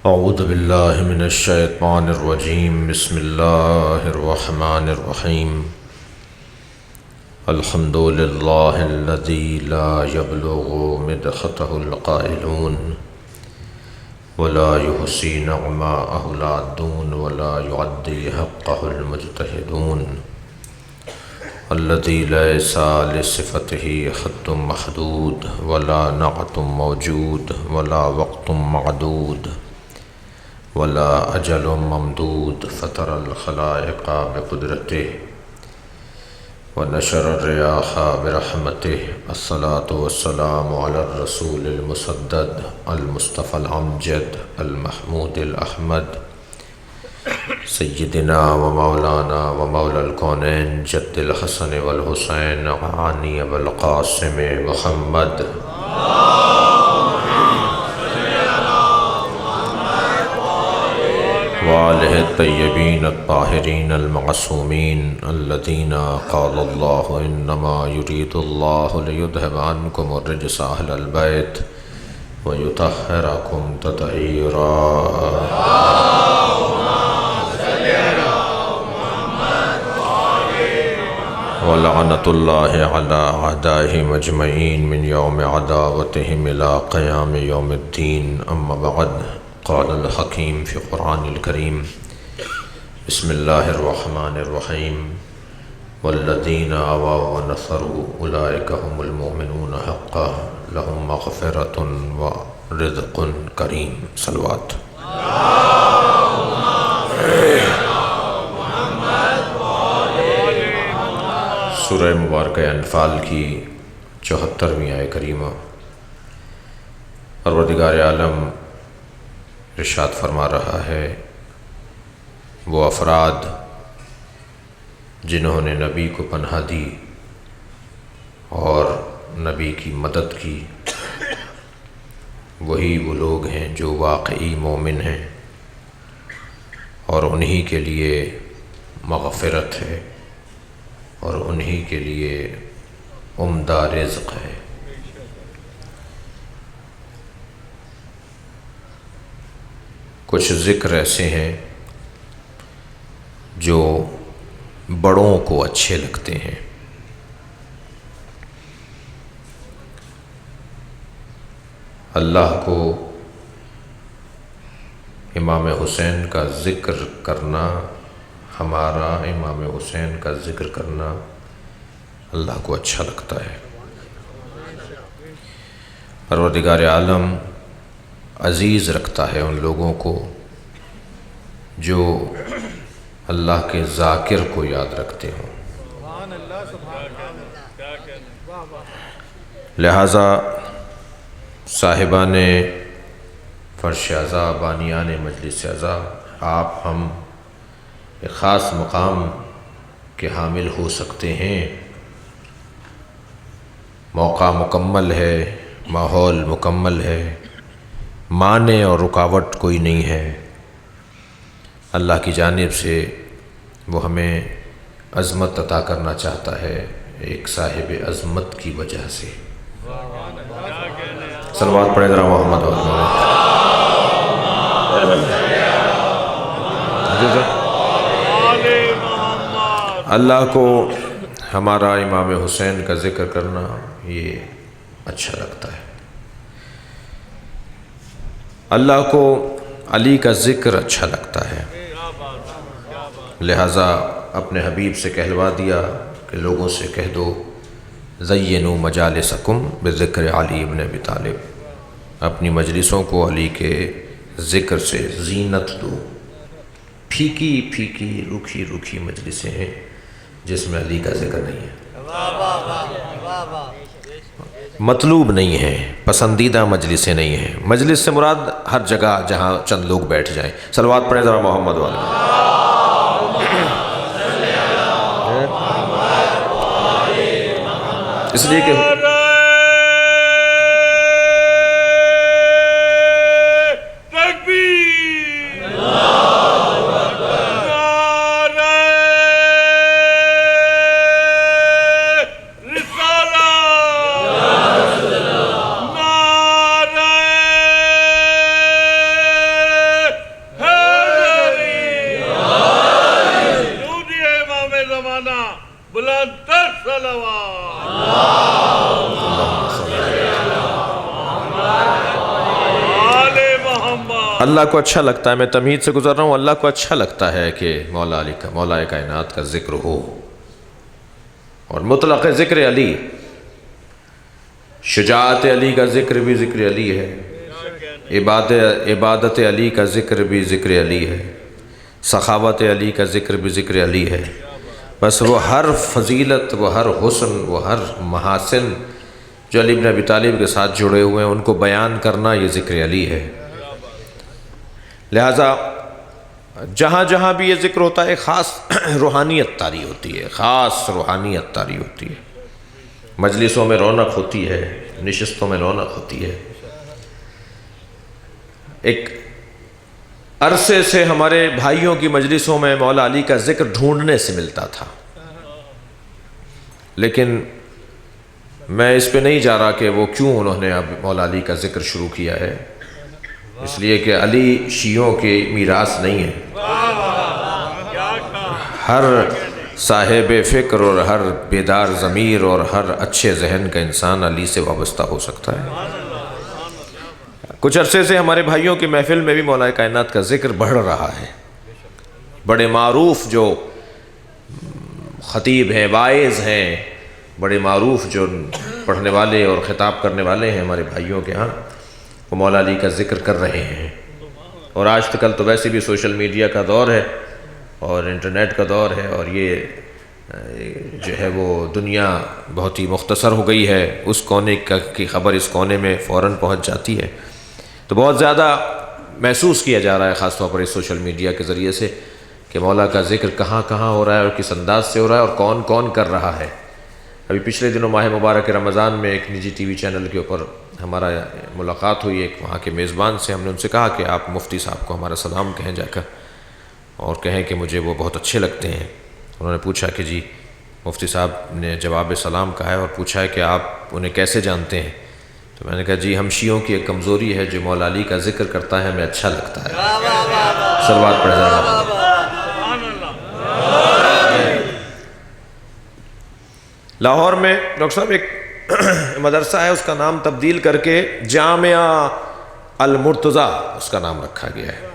اعوذ باللہ من الشیطان الرجیم بسم اللہ الرحمن الرحیم الحمد للہ الذی لا یبلغ مدحتہ القائلون ولا یحصی نعماءہ العادون ولا یعدی حقہ المجتہدون الذی لیس لصفتہ حد محدود ولا نعت موجود ولا وقت معدود ولا اجل ممدود فطر الخلائق بقدرته ونشر الرياح برحمته الصلاة والسلام على الرسول المسدد المصطفى الامجد المحمود الاحمد سيدنا ومولانا ومولى الكونين جد الحسن والحسين عاني بالقاسم محمد وآلہ الطیبین الطاہرین المعصومین الذین قال اللہ انما یرید اللہ لیذہب عنکم الرجس اہل البیت ویطہرکم تطہیرا ولعنۃ اللہ علی اعدائہم اجمعین من یوم عداوتہم الی قیام یوم الدین اما بعد قال الحکیم فی قرآن الکریم بسم اللہ الرحمن الرحیم والذین آووا ونصروا اولئک هم المؤمنون حقا لهم مغفرۃ ورزق کریم صلوات سورہ مبارکہ انفال کی 74ویں آیہ کریمہ پروردگار عالم ارشاد فرما رہا ہے وہ افراد جنہوں نے نبی کو پناہ دی اور نبی کی مدد کی وہی وہ لوگ ہیں جو واقعی مومن ہیں اور انہی کے لیے مغفرت ہے اور انہی کے لیے عمدہ رزق ہے۔ کچھ ذکر ایسے ہیں جو بڑوں کو اچھے لگتے ہیں۔ اللہ کو امام حسین کا ذکر کرنا، ہمارا امام حسین کا ذکر کرنا اللہ کو اچھا لگتا ہے۔ پروردگار عالم عزیز رکھتا ہے ان لوگوں کو جو اللہ کے ذاکر کو یاد رکھتے ہوں۔ لہٰذا صاحبان فرش عزا، بانیان مجلس عزا، آپ ہم ایک خاص مقام کے حامل ہو سکتے ہیں۔ موقع مکمل ہے، ماحول مکمل ہے، مانع اور رکاوٹ کوئی نہیں ہے۔ اللہ کی جانب سے وہ ہمیں عظمت عطا کرنا چاہتا ہے ایک صاحب عظمت کی وجہ سے۔ صلوات پڑھیں ذرا محمد اللہ کو ہمارا امام حسین کا ذکر کرنا یہ اچھا لگتا ہے۔ اللہ کو علی کا ذکر اچھا لگتا ہے، لہٰذا اپنے حبیب سے کہلوا دیا کہ لوگوں سے کہہ دو زینوا مجالسکم بذکر علی ابن ابی طالب، اپنی مجلسوں کو علی کے ذکر سے زینت دو۔ پھیکی پھیکی روکھی روکھی مجلسیں ہیں جس میں علی کا ذکر نہیں ہے، مطلوب نہیں ہے، پسندیدہ مجلسیں نہیں ہیں۔ مجلس سے مراد ہر جگہ جہاں چند لوگ بیٹھ جائیں۔ صلوات پڑھیں ذرا محمد والا۔ اس لیے کہ اللہ کو اچھا لگتا ہے، میں تمہید سے گزر رہا ہوں، اللہ کو اچھا لگتا ہے کہ مولا کائنات کا ذکر ہو، اور مطلق ذکر علی، شجاعت علی کا ذکر بھی ذکر علی ہے، عبادت علی کا ذکر بھی ذکر علی ہے، سخاوت علی کا ذکر بھی ذکر علی ہے۔ بس وہ ہر فضیلت، وہ ہر حسن، وہ ہر محاسن جو علی بن ابی طالب کے ساتھ جڑے ہوئے ہیں ان کو بیان کرنا یہ ذکر علی ہے۔ لہٰذا جہاں جہاں بھی یہ ذکر ہوتا ہے خاص روحانیت طاری ہوتی ہے، خاص روحانیت طاری ہوتی ہے، مجلسوں میں رونق ہوتی ہے، نشستوں میں رونق ہوتی ہے۔ ایک عرصے سے ہمارے بھائیوں کی مجلسوں میں مولا علی کا ذکر ڈھونڈنے سے ملتا تھا، لیکن میں اس پہ نہیں جا رہا کہ وہ کیوں انہوں نے اب مولا علی کا ذکر شروع کیا ہے، اس لیے کہ علی شیعوں کے میراث نہیں ہے۔ ہر صاحب فکر اور ہر بیدار ضمیر اور ہر اچھے ذہن کا انسان علی سے وابستہ ہو سکتا ہے۔ کچھ عرصے سے ہمارے بھائیوں کی محفل میں بھی مولا کائنات کا ذکر بڑھ رہا ہے۔ بڑے معروف جو خطیب ہیں، واعظ ہیں، بڑے معروف جو پڑھنے والے اور خطاب کرنے والے ہیں ہمارے بھائیوں کے ہاں، وہ مولا علی کا ذکر کر رہے ہیں۔ اور آج کل تو ویسے بھی سوشل میڈیا کا دور ہے اور انٹرنیٹ کا دور ہے، اور یہ جو ہے وہ دنیا بہت ہی مختصر ہو گئی ہے، اس کونے کی خبر اس کونے میں فوراً پہنچ جاتی ہے، تو بہت زیادہ محسوس کیا جا رہا ہے خاص طور پر اس سوشل میڈیا کے ذریعے سے کہ مولا کا ذکر کہاں کہاں ہو رہا ہے اور کس انداز سے ہو رہا ہے اور کون کون کر رہا ہے۔ ابھی پچھلے دنوں ماہ مبارک رمضان میں ایک نجی ٹی وی چینل کے اوپر ہمارا ملاقات ہوئی ایک وہاں کے میزبان سے، ہم نے ان سے کہا کہ آپ مفتی صاحب کو ہمارا سلام کہیں جا کر، اور کہیں کہ مجھے وہ بہت اچھے لگتے ہیں۔ انہوں نے پوچھا کہ جی، مفتی صاحب نے جواب سلام کہا ہے اور پوچھا ہے کہ آپ انہیں کیسے جانتے ہیں؟ تو میں نے کہا جی، ہم شیعوں کی ایک کمزوری ہے، جو مولا علی کا ذکر کرتا ہے ہمیں اچھا لگتا ہے۔ صلوات پڑھ ذرا۔ لاہور میں ڈاکٹر صاحب ایک مدرسہ ہے، اس کا نام تبدیل کر کے جامعہ المرتضیٰ اس کا نام رکھا گیا ہے۔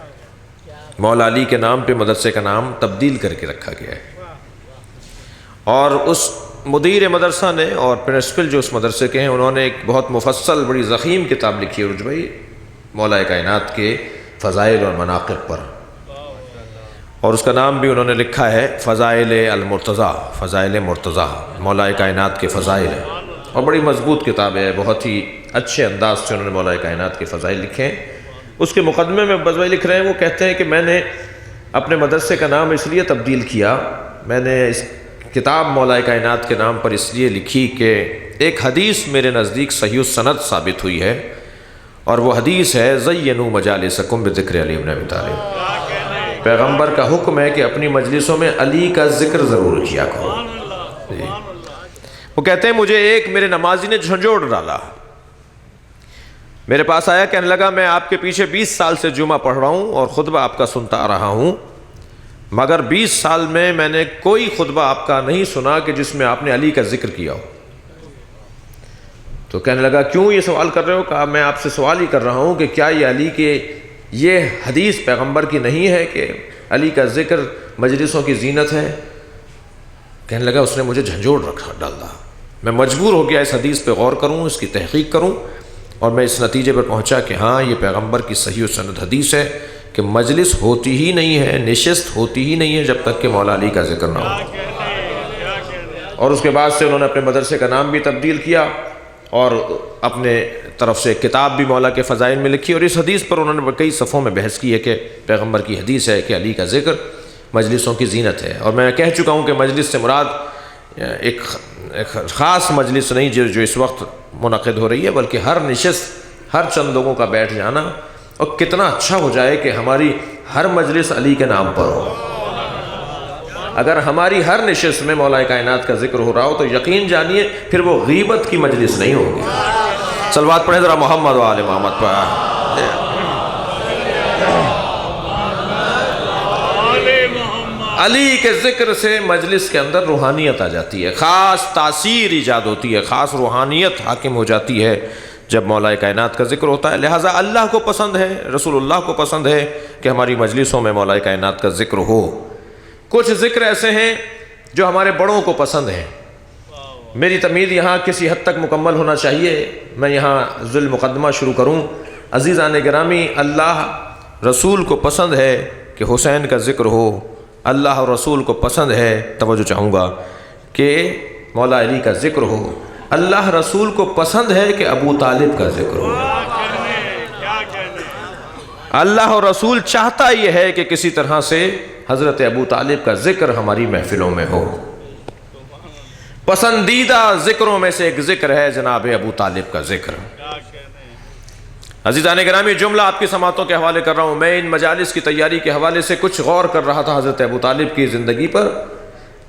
مولا علی کے نام پہ مدرسے کا نام تبدیل کر کے رکھا گیا ہے، اور اس مدیر مدرسہ نے اور پرنسپل جو اس مدرسے کے ہیں انہوں نے ایک بہت مفصل بڑی ضخیم کتاب لکھی ہے عروج بھائی، مولا کائنات کے فضائل اور مناقب پر، اور اس کا نام بھی انہوں نے لکھا ہے فضائل المرتضیٰ، فضائل مرتضیٰ، مولا کائنات کے فضائل ہے، اور بڑی مضبوط کتاب ہے، بہت ہی اچھے انداز سے انہوں نے مولا کائنات کے فضائل لکھے ہیں۔ اس کے مقدمے میں بزوئی لکھ رہے ہیں، وہ کہتے ہیں کہ میں نے اپنے مدرسے کا نام اس لیے تبدیل کیا، میں نے اس کتاب مولا کائنات کے نام پر اس لیے لکھی کہ ایک حدیث میرے نزدیک صحیح السند ثابت ہوئی ہے، اور وہ حدیث ہے زینوا مجالسکم بذکر علی بن ابی طالب۔ پیغمبر کا حکم ہے کہ اپنی مجلسوں میں علی کا ذکر ضرور کیا کرو۔ وہ کہتے ہیں مجھے ایک میرے نمازی نے جھنجھوڑ ڈالا، میرے پاس آیا، کہنے لگا میں آپ کے پیچھے 20 سال سے جمعہ پڑھ رہا ہوں اور خطبہ آپ کا سنتا آ رہا ہوں، مگر 20 سال میں نے کوئی خطبہ آپ کا نہیں سنا کہ جس میں آپ نے علی کا ذکر کیا ہو۔ تو کہنے لگا کیوں یہ سوال کر رہے ہو؟ کہا میں آپ سے سوال ہی کر رہا ہوں کہ کیا یہ علی کے یہ حدیث پیغمبر کی نہیں ہے کہ علی کا ذکر مجلسوں کی زینت ہے؟ کہنے لگا اس نے مجھے جھنجھوڑ ڈالا، میں مجبور ہو گیا اس حدیث پہ غور کروں، اس کی تحقیق کروں، اور میں اس نتیجے پر پہنچا کہ ہاں یہ پیغمبر کی صحیح و سند حدیث ہے کہ مجلس ہوتی ہی نہیں ہے، نشست ہوتی ہی نہیں ہے جب تک کہ مولا علی کا ذکر نہ ہو۔ اور اس کے بعد سے انہوں نے اپنے مدرسے کا نام بھی تبدیل کیا اور اپنے طرف سے کتاب بھی مولا کے فضائل میں لکھی، اور اس حدیث پر انہوں نے کئی صفحوں میں بحث کی ہے کہ پیغمبر کی حدیث ہے کہ علی کا ذکر مجلسوں کی زینت ہے۔ اور میں کہہ چکا ہوں کہ مجلس سے مراد ایک خاص مجلس نہیں جو اس وقت منعقد ہو رہی ہے، بلکہ ہر نشست، ہر چند لوگوں کا بیٹھ جانا، اور کتنا اچھا ہو جائے کہ ہماری ہر مجلس علی کے نام پر ہو۔ اگر ہماری ہر نشست میں مولا کائنات کا ذکر ہو رہا ہو تو یقین جانیے پھر وہ غیبت کی مجلس نہیں ہوگی۔ صلوات پڑھیں ذرا محمد و آل محمد پر۔ علی کے ذکر سے مجلس کے اندر روحانیت آ جاتی ہے، خاص تاثیر ایجاد ہوتی ہے، خاص روحانیت حاکم ہو جاتی ہے جب مولا کائنات کا ذکر ہوتا ہے۔ لہٰذا اللہ کو پسند ہے، رسول اللہ کو پسند ہے کہ ہماری مجلسوں میں مولا کائنات کا ذکر ہو۔ کچھ ذکر ایسے ہیں جو ہمارے بڑوں کو پسند ہیں۔ میری تمید یہاں کسی حد تک مکمل ہونا چاہیے، میں یہاں ذل مقدمہ شروع کروں۔ عزیزان گرامی، اللہ رسول کو پسند ہے کہ حسین کا ذکر ہو، اللہ اور رسول کو پسند ہے، توجہ چاہوں گا، کہ مولا علی کا ذکر ہو، اللہ رسول کو پسند ہے کہ ابو طالب کا ذکر ہو۔ اللہ اور رسول چاہتا یہ ہے کہ کسی طرح سے حضرت ابو طالب کا ذکر ہماری محفلوں میں ہو۔ پسندیدہ ذکروں میں سے ایک ذکر ہے جناب ابو طالب کا ذکر۔ عزیزان گرامی، جملہ آپ کی سماعتوں کے حوالے کر رہا ہوں۔ میں ان مجالس کی تیاری کے حوالے سے کچھ غور کر رہا تھا حضرت ابو طالب کی زندگی پر۔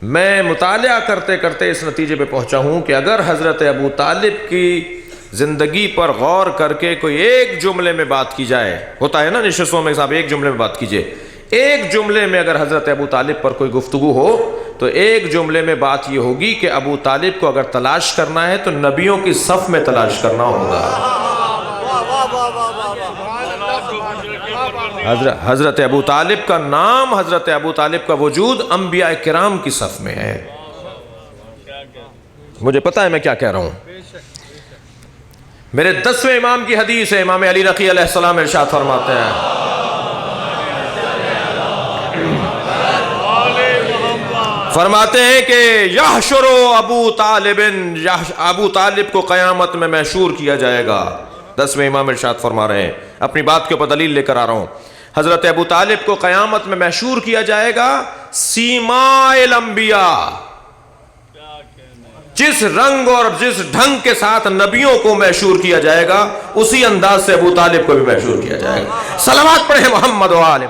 میں مطالعہ کرتے کرتے اس نتیجے پہ پہنچا ہوں کہ اگر حضرت ابو طالب کی زندگی پر غور کر کے کوئی ایک جملے میں بات کی جائے، ہوتا ہے نا نشستوں میں صاحب ایک جملے میں بات کیجئے، ایک جملے میں اگر حضرت ابو طالب پر کوئی گفتگو ہو تو ایک جملے میں بات یہ ہوگی کہ ابو طالب کو اگر تلاش کرنا ہے تو نبیوں کی صف میں تلاش کرنا ہوگا۔ حضرت ابو طالب کا نام، حضرت ابو طالب کا وجود انبیاء کرام کی صف میں ہے۔ مجھے پتہ ہے میں کیا کہہ رہا ہوں۔ میرے 10ویں امام کی حدیث ہے، امام علی رقی علیہ السلام ارشاد فرماتے ہیں، فرماتے ہیں کہ یحشر ابو طالب، ابو طالب کو قیامت میں محشور کیا جائے گا۔ 10ویں امام ارشاد فرما رہے ہیں، اپنی بات کے اوپر دلیل لے کر آ رہا ہوں۔ حضرت ابو طالب کو قیامت میں محشور کیا جائے گا سیما الانبیاء، جس رنگ اور جس ڈھنگ کے ساتھ نبیوں کو محشور کیا جائے گا اسی انداز سے ابو طالب کو بھی محشور کیا جائے گا۔ صلوات پڑھیں محمد و آل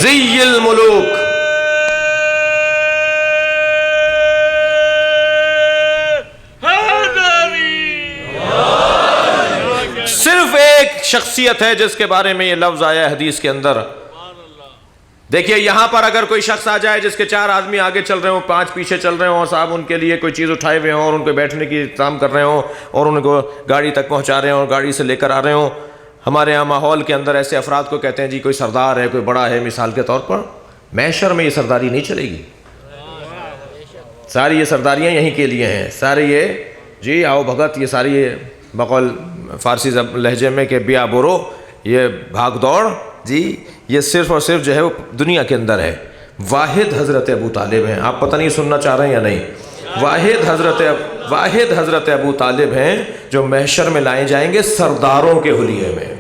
زی الملوک۔ صرف ایک شخصیت ہے جس کے بارے میں یہ لفظ آیا ہے حدیث کے اندر۔ دیکھیے یہاں پر اگر کوئی شخص آ جائے جس کے 4 آدمی آگے چل رہے ہوں، 5 پیچھے چل رہے ہوں، صاحب ان کے لیے کوئی چیز اٹھائے ہوئے ہوں اور ان کو بیٹھنے کی انتظام کر رہے ہوں اور ان کو گاڑی تک پہنچا رہے ہوں اور گاڑی سے لے کر آ رہے ہوں، ہمارے یہاں ماحول کے اندر ایسے افراد کو کہتے ہیں جی کوئی سردار ہے، کوئی بڑا ہے، مثال کے طور پر محشر میں یہ سرداری نہیں چلے گی۔ ساری یہ سرداریاں یہیں کے لیے ہیں، سارے یہ جی آؤ بھگت، یہ ساری یہ بقول فارسی لہجے میں کہ بیا برو، یہ بھاگ دوڑ، جی یہ صرف اور صرف جو ہے وہ دنیا کے اندر ہے۔ واحد حضرت ابو طالب ہیں، آپ پتہ نہیں سننا چاہ رہے ہیں یا نہیں، واحد حضرت ابو طالب ہیں جو محشر میں لائے جائیں گے سرداروں کے حلیے میں،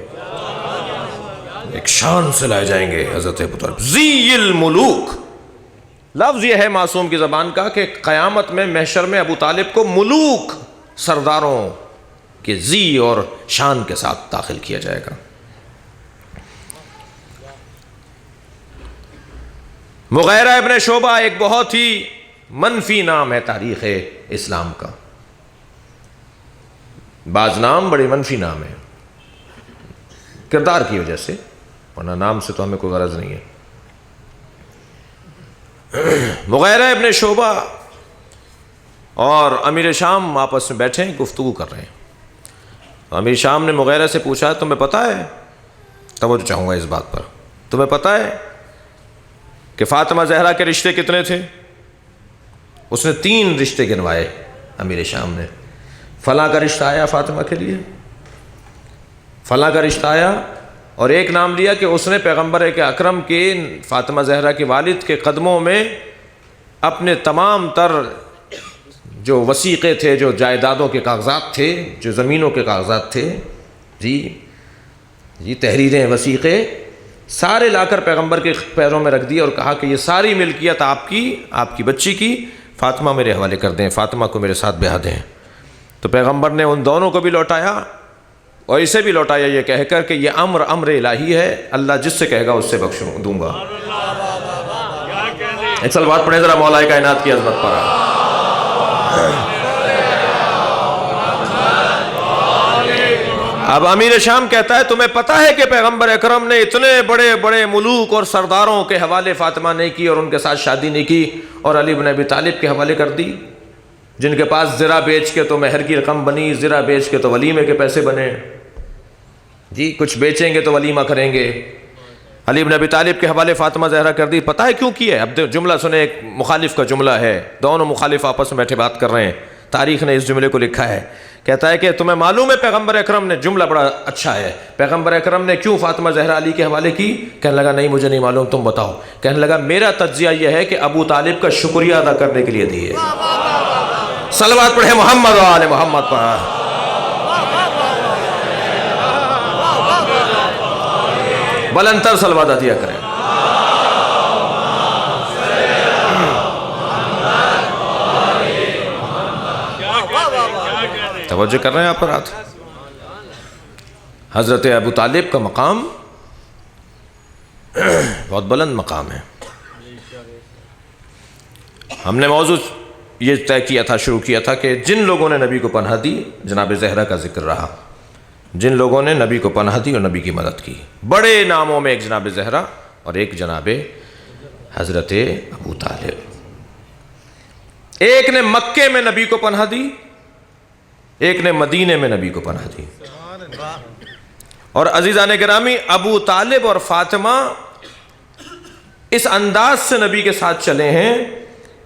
ایک شان سے لائے جائیں گے حضرت ابو طالب۔ ذی الملوک، لفظ یہ ہے معصوم کی زبان کا کہ قیامت میں محشر میں ابو طالب کو ملوک، سرداروں کے ذی اور شان کے ساتھ داخل کیا جائے گا۔ مغیرہ ابن شعبہ ایک بہت ہی منفی نام ہے تاریخ اسلام کا، بعض نام بڑے منفی نام ہیں کردار کی وجہ سے، ورنہ نام سے تو ہمیں کوئی غرض نہیں ہے۔ مغیرہ ابن شعبہ اور امیر شام آپس میں بیٹھے ہیں، گفتگو کر رہے ہیں۔ امیر شام نے مغیرہ سے پوچھا تمہیں پتہ ہے، توجہ چاہوں گا اس بات پر، تمہیں پتہ ہے کہ فاطمہ زہرا کے رشتے کتنے تھے؟ اس نے 3 رشتے گنوائے امیر شام نے۔ فلاں کا رشتہ آیا فاطمہ کے لیے، فلاں کا رشتہ آیا، اور ایک نام لیا کہ اس نے پیغمبر کے اکرم کے فاطمہ زہرا کے والد کے قدموں میں اپنے تمام تر جو وثیقے تھے، جو جائیدادوں کے کاغذات تھے، جو زمینوں کے کاغذات تھے، جی تحریریں، وثیقے سارے لا کر پیغمبر کے پیروں میں رکھ دیے اور کہا کہ یہ ساری ملکیت آپ کی بچی کی، فاطمہ میرے حوالے کر دیں، فاطمہ کو میرے ساتھ بیاہ دیں۔ تو پیغمبر نے ان دونوں کو بھی لوٹایا اور اسے بھی لوٹایا یہ کہہ کر کہ یہ امر الہی ہے، اللہ جس سے کہے گا اس سے بخشوں دوں گا۔ ایک صلوات پڑھیں ذرا مولا کائنات کی عظمت پر۔ اب امیر شام کہتا ہے تمہیں پتہ ہے کہ پیغمبر اکرم نے اتنے بڑے بڑے ملوک اور سرداروں کے حوالے فاطمہ نے کی اور ان کے ساتھ شادی نہیں کی اور علی بن ابی طالب کے حوالے کر دی، جن کے پاس زرہ بیچ کے تو مہر کی رقم بنی، زرہ بیچ کے تو ولیمے کے پیسے بنے، جی کچھ بیچیں گے تو ولیمہ کریں گے، علی بن ابی طالب کے حوالے فاطمہ زہرا کر دی۔ پتہ ہے کیوں کی ہے؟ اب جملہ سنیں، ایک مخالف کا جملہ ہے، دونوں مخالف آپس میں بیٹھے بات کر رہے ہیں، تاریخ نے اس جملے کو لکھا ہے، کہتا ہے کہ تمہیں معلوم ہے پیغمبر اکرم نے، جملہ بڑا اچھا ہے، پیغمبر اکرم نے کیوں فاطمہ زہرا علی کے حوالے کی؟ کہنے لگا نہیں مجھے نہیں معلوم، تم بتاؤ۔ کہنے لگا میرا تجزیہ یہ ہے کہ ابو طالب کا شکریہ ادا کرنے کے لیے دی ہے۔ صلوات پڑھے محمد و آل محمد پر۔ بلند تر صلوات عطیہ کریں۔ توجہ کر رہے ہیں آپ پر آت؟ حضرت ابو طالب کا مقام بہت بلند مقام ہے۔ ہم نے موضوع یہ طے کیا تھا، شروع کیا تھا کہ جن لوگوں نے نبی کو پناہ دی، جناب زہرا کا ذکر رہا، جن لوگوں نے نبی کو پناہ دی اور نبی کی مدد کی، بڑے ناموں میں ایک جناب زہرا اور ایک جناب حضرت ابو طالب۔ ایک نے مکے میں نبی کو پناہ دی، ایک نے مدینے میں نبی کو پناہ دی۔ اور عزیزان گرامی، ابو طالب اور فاطمہ اس انداز سے نبی کے ساتھ چلے ہیں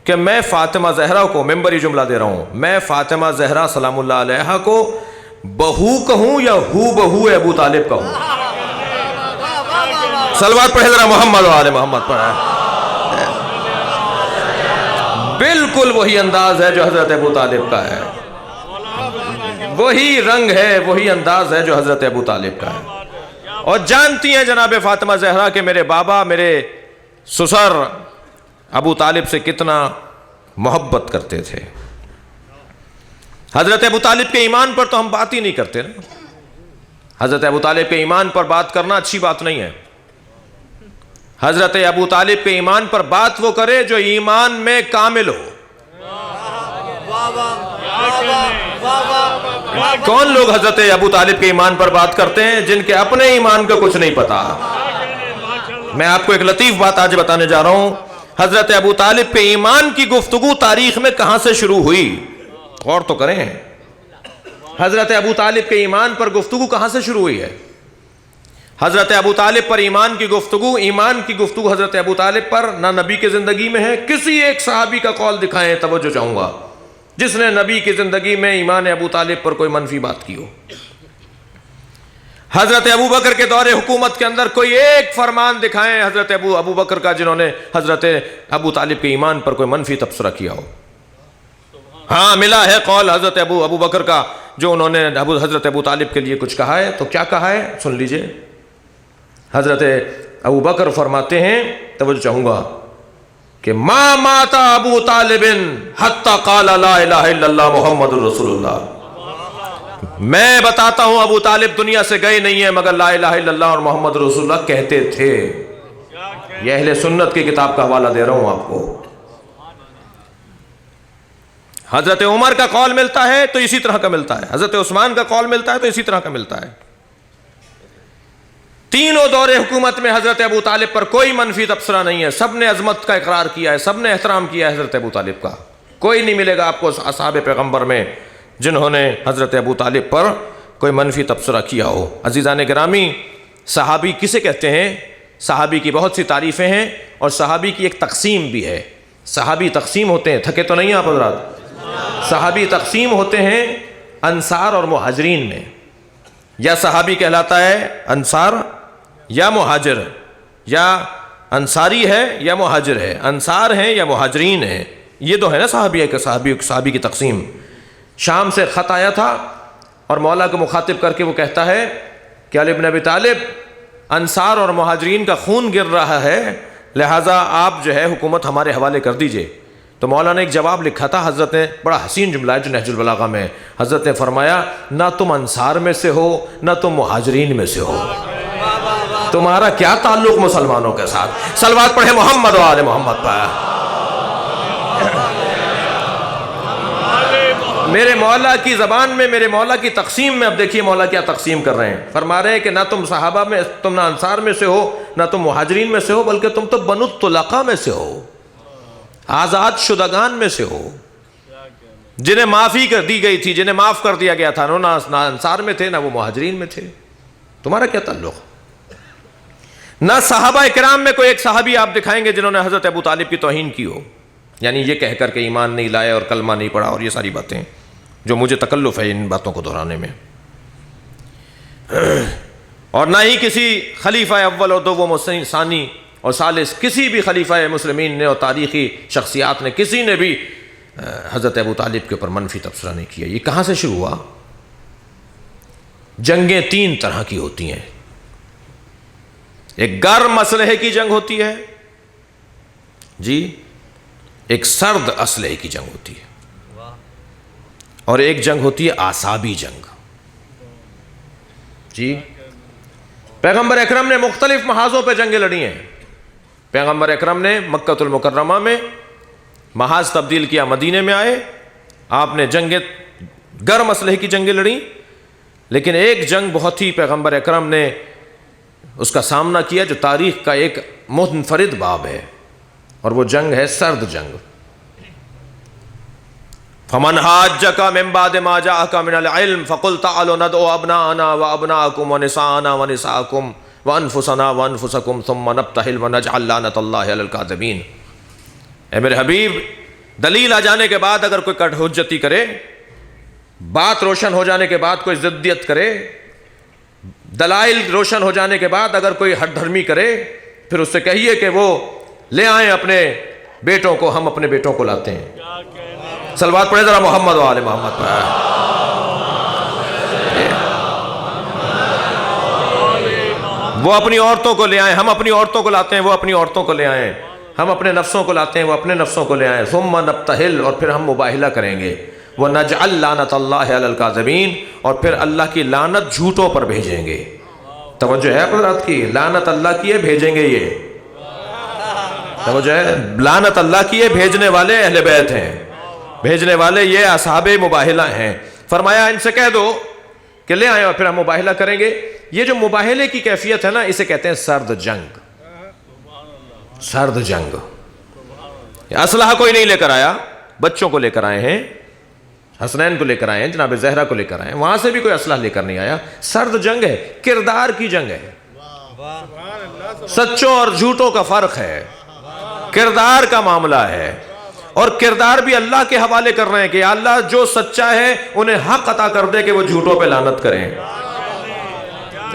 کہ میں فاطمہ زہرا کو، ممبری جملہ دے رہا ہوں، میں فاطمہ زہرا سلام اللہ علیہا کو بہو کہوں یا ہو بہو ابو طالب کہوں؟ صلوات پڑھے ذرا محمد و آل محمد پر۔ بالکل وہی انداز ہے جو حضرت ابو طالب کا ہے، وہی رنگ ہے، وہی انداز ہے جو حضرت ابو طالب کا ہے۔ اور جانتی ہیں جناب فاطمہ زہرا کہ میرے بابا، میرے سسر ابو طالب سے کتنا محبت کرتے تھے۔ حضرت ابو طالب کے ایمان پر تو ہم بات ہی نہیں کرتے نا، حضرت ابو طالب کے ایمان پر بات کرنا اچھی بات نہیں ہے۔ حضرت ابو طالب کے ایمان پر بات وہ کرے جو ایمان میں کامل ہو۔ کون لوگ حضرت ابو طالب کے ایمان پر بات کرتے ہیں؟ جن کے اپنے ایمان کا کچھ نہیں پتا۔ میں آپ کو ایک لطیف بات آج بتانے جا رہا ہوں۔ حضرت ابو طالب پہ ایمان کی گفتگو تاریخ میں کہاں سے شروع ہوئی؟ غور تو کریں، حضرت ابو طالب کے ایمان پر گفتگو کہاں سے شروع ہوئی ہے؟ حضرت ابو طالب پر ایمان کی گفتگو، ایمان کی گفتگو حضرت ابو طالب پر نہ نبی کی زندگی میں ہے۔ کسی ایک صحابی کا قول دکھائیں، توجہ چاہوں گا، جس نے نبی کی زندگی میں ایمان ابو طالب پر کوئی منفی بات کی ہو۔ حضرت ابو بکر کے دور حکومت کے اندر کوئی ایک فرمان دکھائیں حضرت ابو بکر کا جنہوں نے حضرت ابو طالب کے ایمان پر کوئی منفی تبصرہ کیا ہو۔ ہاں ملا ہے قول حضرت ابو بکر کا جو انہوں نے حضرت ابو طالب کے لیے کچھ کہا ہے، تو کیا کہا ہے سن لیجئے۔ حضرت ابو بکر فرماتے ہیں، توجہ چاہوں گا، کہ ما مات ابو طالب حتی قال لا الہ الا اللہ محمد رسول اللہ۔ میں بتاتا ہوں ابو طالب دنیا سے گئے نہیں ہیں مگر لا الہ الا اللہ اور محمد رسول اللہ کہتے تھے۔ یہ اہل سنت کی کتاب کا حوالہ دے رہا ہوں آپ کو۔ حضرت عمر کا قول ملتا ہے تو اسی طرح کا ملتا ہے، حضرت عثمان کا قول ملتا ہے تو اسی طرح کا ملتا ہے۔ تینوں دور حکومت میں حضرت ابو طالب پر کوئی منفی تبصرہ نہیں ہے، سب نے عظمت کا اقرار کیا ہے، سب نے احترام کیا ہے حضرت ابو طالب کا۔ کوئی نہیں ملے گا آپ کو اصحاب پیغمبر میں جنہوں نے حضرت ابو طالب پر کوئی منفی تبصرہ کیا ہو۔ عزیزان گرامی، صحابی کسے کہتے ہیں؟ صحابی کی بہت سی تعریفیں ہیں اور صحابی کی ایک تقسیم بھی ہے۔ صحابی تقسیم ہوتے ہیں، تھکے تو نہیں ہیں آپ حضرات؟ صحابی تقسیم ہوتے ہیں انصار اور مہاجرین میں۔ یا صحابی کہلاتا ہے انصار یا مہاجر، یا انصاری ہے یا مہاجر ہے، انصار ہیں یا مہاجرین ہیں، یہ تو ہے نا صحابی کی تقسیم۔ شام سے خط آیا تھا اور مولا کو مخاطب کر کے وہ کہتا ہے کہ علی بن ابی طالب، انصار اور مہاجرین کا خون گر رہا ہے، لہٰذا آپ جو ہے حکومت ہمارے حوالے کر دیجئے۔ تو مولا نے ایک جواب لکھا تھا، حضرت نے، بڑا حسین جملہ ہے جو نہج البلاغہ میں، حضرت نے فرمایا نہ تم انصار میں سے ہو نہ تم مہاجرین میں سے ہو، تمہارا کیا تعلق مسلمانوں کے ساتھ؟ صلوات پڑھے محمد و آل محمد پر۔ میرے مولا کی زبان میں، میرے مولا کی تقسیم میں، اب دیکھیے مولا کیا تقسیم کر رہے ہیں. فرما رہے ہیں کہ نہ تم صحابہ میں، تم نہ انصار میں سے ہو، نہ تم مہاجرین میں سے ہو، بلکہ تم تو بنو الطلقاء میں سے ہو، آزاد شدگان میں سے ہو، جنہیں معافی کر دی گئی تھی، جنہیں معاف کر دیا گیا تھا. نہ انصار میں تھے، نہ وہ مہاجرین میں تھے. تمہارا کیا تعلق؟ نہ صحابہ کرام میں کوئی ایک صحابی آپ دکھائیں گے جنہوں نے حضرت ابو طالب کی توہین کی ہو، یعنی یہ کہہ کر کے ایمان نہیں لائے اور کلمہ نہیں پڑھا اور یہ ساری باتیں جو مجھے تکلف ہے ان باتوں کو دہرانے میں. اور نہ ہی کسی خلیفہ اول اور دوم ثانی اور ثالث، کسی بھی خلیفہ مسلمین نے اور تاریخی شخصیات نے، کسی نے بھی حضرت ابو طالب کے اوپر منفی تبصرہ نہیں کیا. یہ کہاں سے شروع ہوا؟ جنگیں تین طرح کی ہوتی ہیں. ایک گرم اسلحے کی جنگ ہوتی ہے جی، ایک سرد اسلحے کی جنگ ہوتی ہے، اور ایک جنگ ہوتی ہے اعصابی جنگ جی. پیغمبر اکرم نے مختلف محاذوں پہ جنگیں لڑی ہیں. پیغمبر اکرم نے مکہ المکرمہ میں محاذ تبدیل کیا، مدینے میں آئے، آپ نے جنگیں گرم اسلحے کی جنگیں لڑیں. لیکن ایک جنگ بہت ہی پیغمبر اکرم نے اس کا سامنا کیا جو تاریخ کا ایک منفرد باب ہے، اور وہ جنگ ہے سرد جنگ. فمن حاجک من بعد ما جاءک من العلم فقل تعالوا ندعو ابناءنا وابناءکم ونساءنا ونساءکم وانفسنا وانفسکم ثم نبتہل ونجعل لعنۃ اللہ علی الکاذبین. اے میرے حبیب، دلیل آ جانے کے بعد اگر کوئی کٹ حجتی کرے، بات روشن ہو جانے کے بعد کوئی ضدیت کرے، دلائل روشن ہو جانے کے بعد اگر کوئی ہٹ دھرمی کرے، پھر اس سے کہیے کہ وہ لے آئیں اپنے بیٹوں کو، ہم اپنے بیٹوں کو لاتے ہیں. صلوات پڑھیں ذرا محمد و آل محمد پر. وہ اپنی عورتوں کو لے آئیں، ہم اپنی عورتوں کو لاتے ہیں، وہ اپنی عورتوں کو لے آئیں. ہم اپنے نفسوں کو لاتے ہیں، وہ اپنے نفسوں کو لے آئیں. ثم نبتہل، اور پھر ہم مباہلہ کریں گے. وَنَجْعَلْ لَعْنَةَ اللَّهِ عَلَى الْكَاذِبِينَ، اور پھر اللہ کی لعنت جھوٹوں پر بھیجیں گے. توجہ ہے حضرات کی؟ لعنت اللہ کی ہے، بھیجیں گے. یہ توجہ ہے، لعنت اللہ کی ہے، بھیجنے والے اہل بیت ہیں، بھیجنے والے یہ اصحاب مباہلہ ہیں. فرمایا ان سے کہہ دو کہ لے آئیں اور پھر ہم مباہلہ کریں گے. یہ جو مباہلے کی کیفیت ہے نا، اسے کہتے ہیں سرد جنگ. سرد جنگ. اسلحہ کوئی نہیں لے کر آیا، بچوں کو لے کر آئے ہیں، حسنین کو لے کر آئے ہیں، جناب زہرا کو لے کر آئے ہیں، وہاں سے بھی کوئی اسلحہ لے کر نہیں آیا. سرد جنگ ہے، کردار کی جنگ ہے. سچوں اور جھوٹوں کا فرق ہے، کردار کا معاملہ ہے. اور کردار بھی اللہ کے حوالے کر رہے ہیں کہ اللہ جو سچا ہے انہیں حق عطا کر دے کہ وہ جھوٹوں پہ لعنت کریں.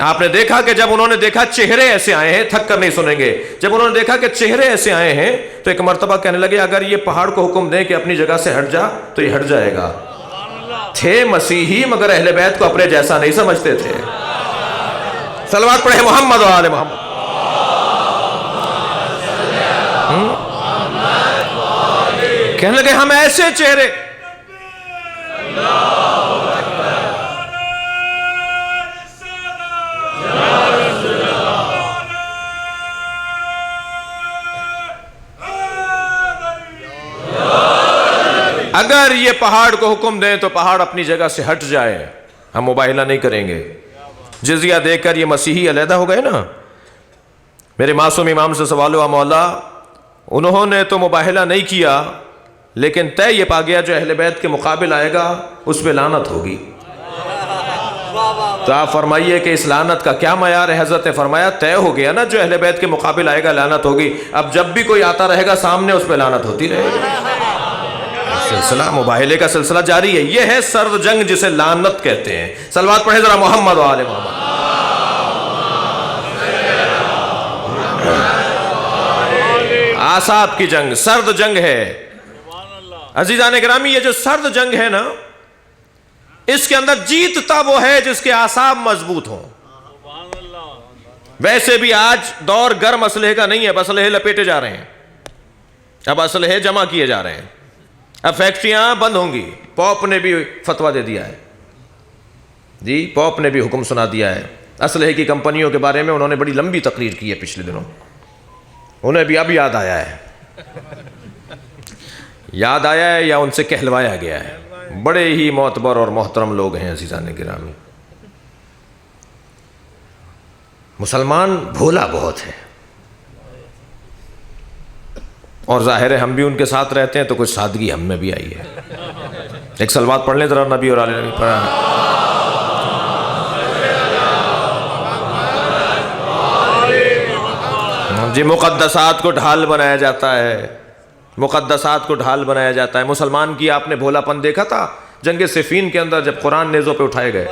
آپ نے دیکھا کہ جب انہوں نے دیکھا چہرے ایسے آئے ہیں، تھک کر نہیں سنیں گے، جب انہوں نے دیکھا کہ چہرے ایسے آئے ہیں تو ایک مرتبہ کہنے لگے اگر یہ پہاڑ کو حکم دیں کہ اپنی جگہ سے ہٹ جا تو یہ ہٹ جائے گا. تھے مسیحی مگر اہل بیت کو اپنے جیسا نہیں سمجھتے تھے. صلوات پڑھے محمد و آل محمد. کہنے لگے ہم ایسے چہرے. اگر یہ پہاڑ کو حکم دیں تو پہاڑ اپنی جگہ سے ہٹ جائے، ہم مباہلہ نہیں کریں گے. جزیہ دے کر یہ مسیحی علیحدہ ہو گئے نا. میرے معصوم امام سے سوال ہوا مولا انہوں نے تو مباہلہ نہیں کیا لیکن طے یہ پا گیا جو اہل بیت کے مقابل آئے گا اس پہ لعنت ہوگی. تو آپ فرمائیے کہ اس لعنت کا کیا معیار ہے؟ حضرت نے فرمایا طے ہو گیا نا، جو اہل بیت کے مقابل آئے گا لعنت ہوگی. اب جب بھی کوئی آتا رہے گا سامنے اس پہ لعنت ہوتی رہے گی. سلسلہ مباہلے کا سلسلہ جاری ہے. یہ ہے سرد جنگ جسے لعنت کہتے ہیں. صلوات پڑھیں ذرا محمد و آل محمد. اعصاب کی جنگ سرد جنگ ہے. عزیزان گرامی یہ جو سرد جنگ ہے نا، اس کے اندر جیتتا وہ ہے جس کے اعصاب مضبوط ہوں. ویسے بھی آج دور گرم اسلحے کا نہیں ہے، اب اسلحے لپیٹے جا رہے ہیں، اب اسلحے جمع کیے جا رہے ہیں، اب فیکٹریاں بند ہوں گی. پوپ نے بھی فتویٰ دے دیا ہے جی، پوپ نے بھی حکم سنا دیا ہے. اسلحے کی کمپنیوں کے بارے میں انہوں نے بڑی لمبی تقریر کی ہے پچھلے دنوں، انہیں بھی اب یاد آیا ہے، یاد آیا ہے یا ان سے کہلوایا گیا ہے. بڑے ہی معتبر اور محترم لوگ ہیں عزیزان گرامی. مسلمان بھولا بہت ہے، اور ظاہر ہے ہم بھی ان کے ساتھ رہتے ہیں تو کچھ سادگی ہم میں بھی آئی ہے. ایک صلوات پڑھ لیں ذرا نبی اور آل نبی پر. جی مقدسات کو ڈھال بنایا جاتا ہے، مقدسات کو ڈھال بنایا جاتا ہے. مسلمان کی آپ نے بھولا پن دیکھا تھا جنگ صفین کے اندر جب قرآن نیزوں پہ اٹھائے گئے؟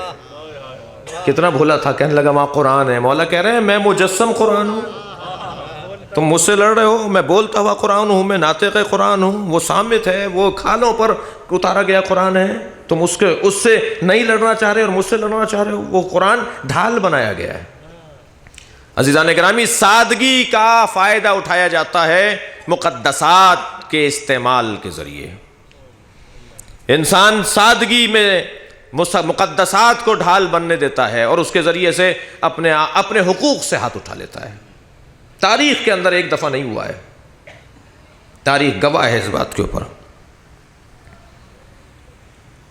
کتنا بھولا تھا، کہنے لگا وہاں قرآن ہے. مولا کہہ رہے ہیں میں مجسم قرآن ہوں، تم مجھ سے لڑ رہے ہو. میں بولتا ہوا قرآن ہوں، میں ناطق قرآن ہوں. وہ صامت ہے، وہ کھالوں پر اتارا گیا قرآن ہے. تم اس سے نہیں لڑنا چاہ رہے اور مجھ سے لڑنا چاہ رہے ہو. وہ قرآن ڈھال بنایا گیا ہے. عزیزان گرامی، سادگی کا فائدہ اٹھایا جاتا ہے مقدسات کے استعمال کے ذریعے. انسان سادگی میں مقدسات کو ڈھال بننے دیتا ہے اور اس کے ذریعے سے اپنے حقوق سے ہاتھ اٹھا لیتا ہے. تاریخ کے اندر ایک دفعہ نہیں ہوا ہے، تاریخ گواہ ہے اس بات کے اوپر.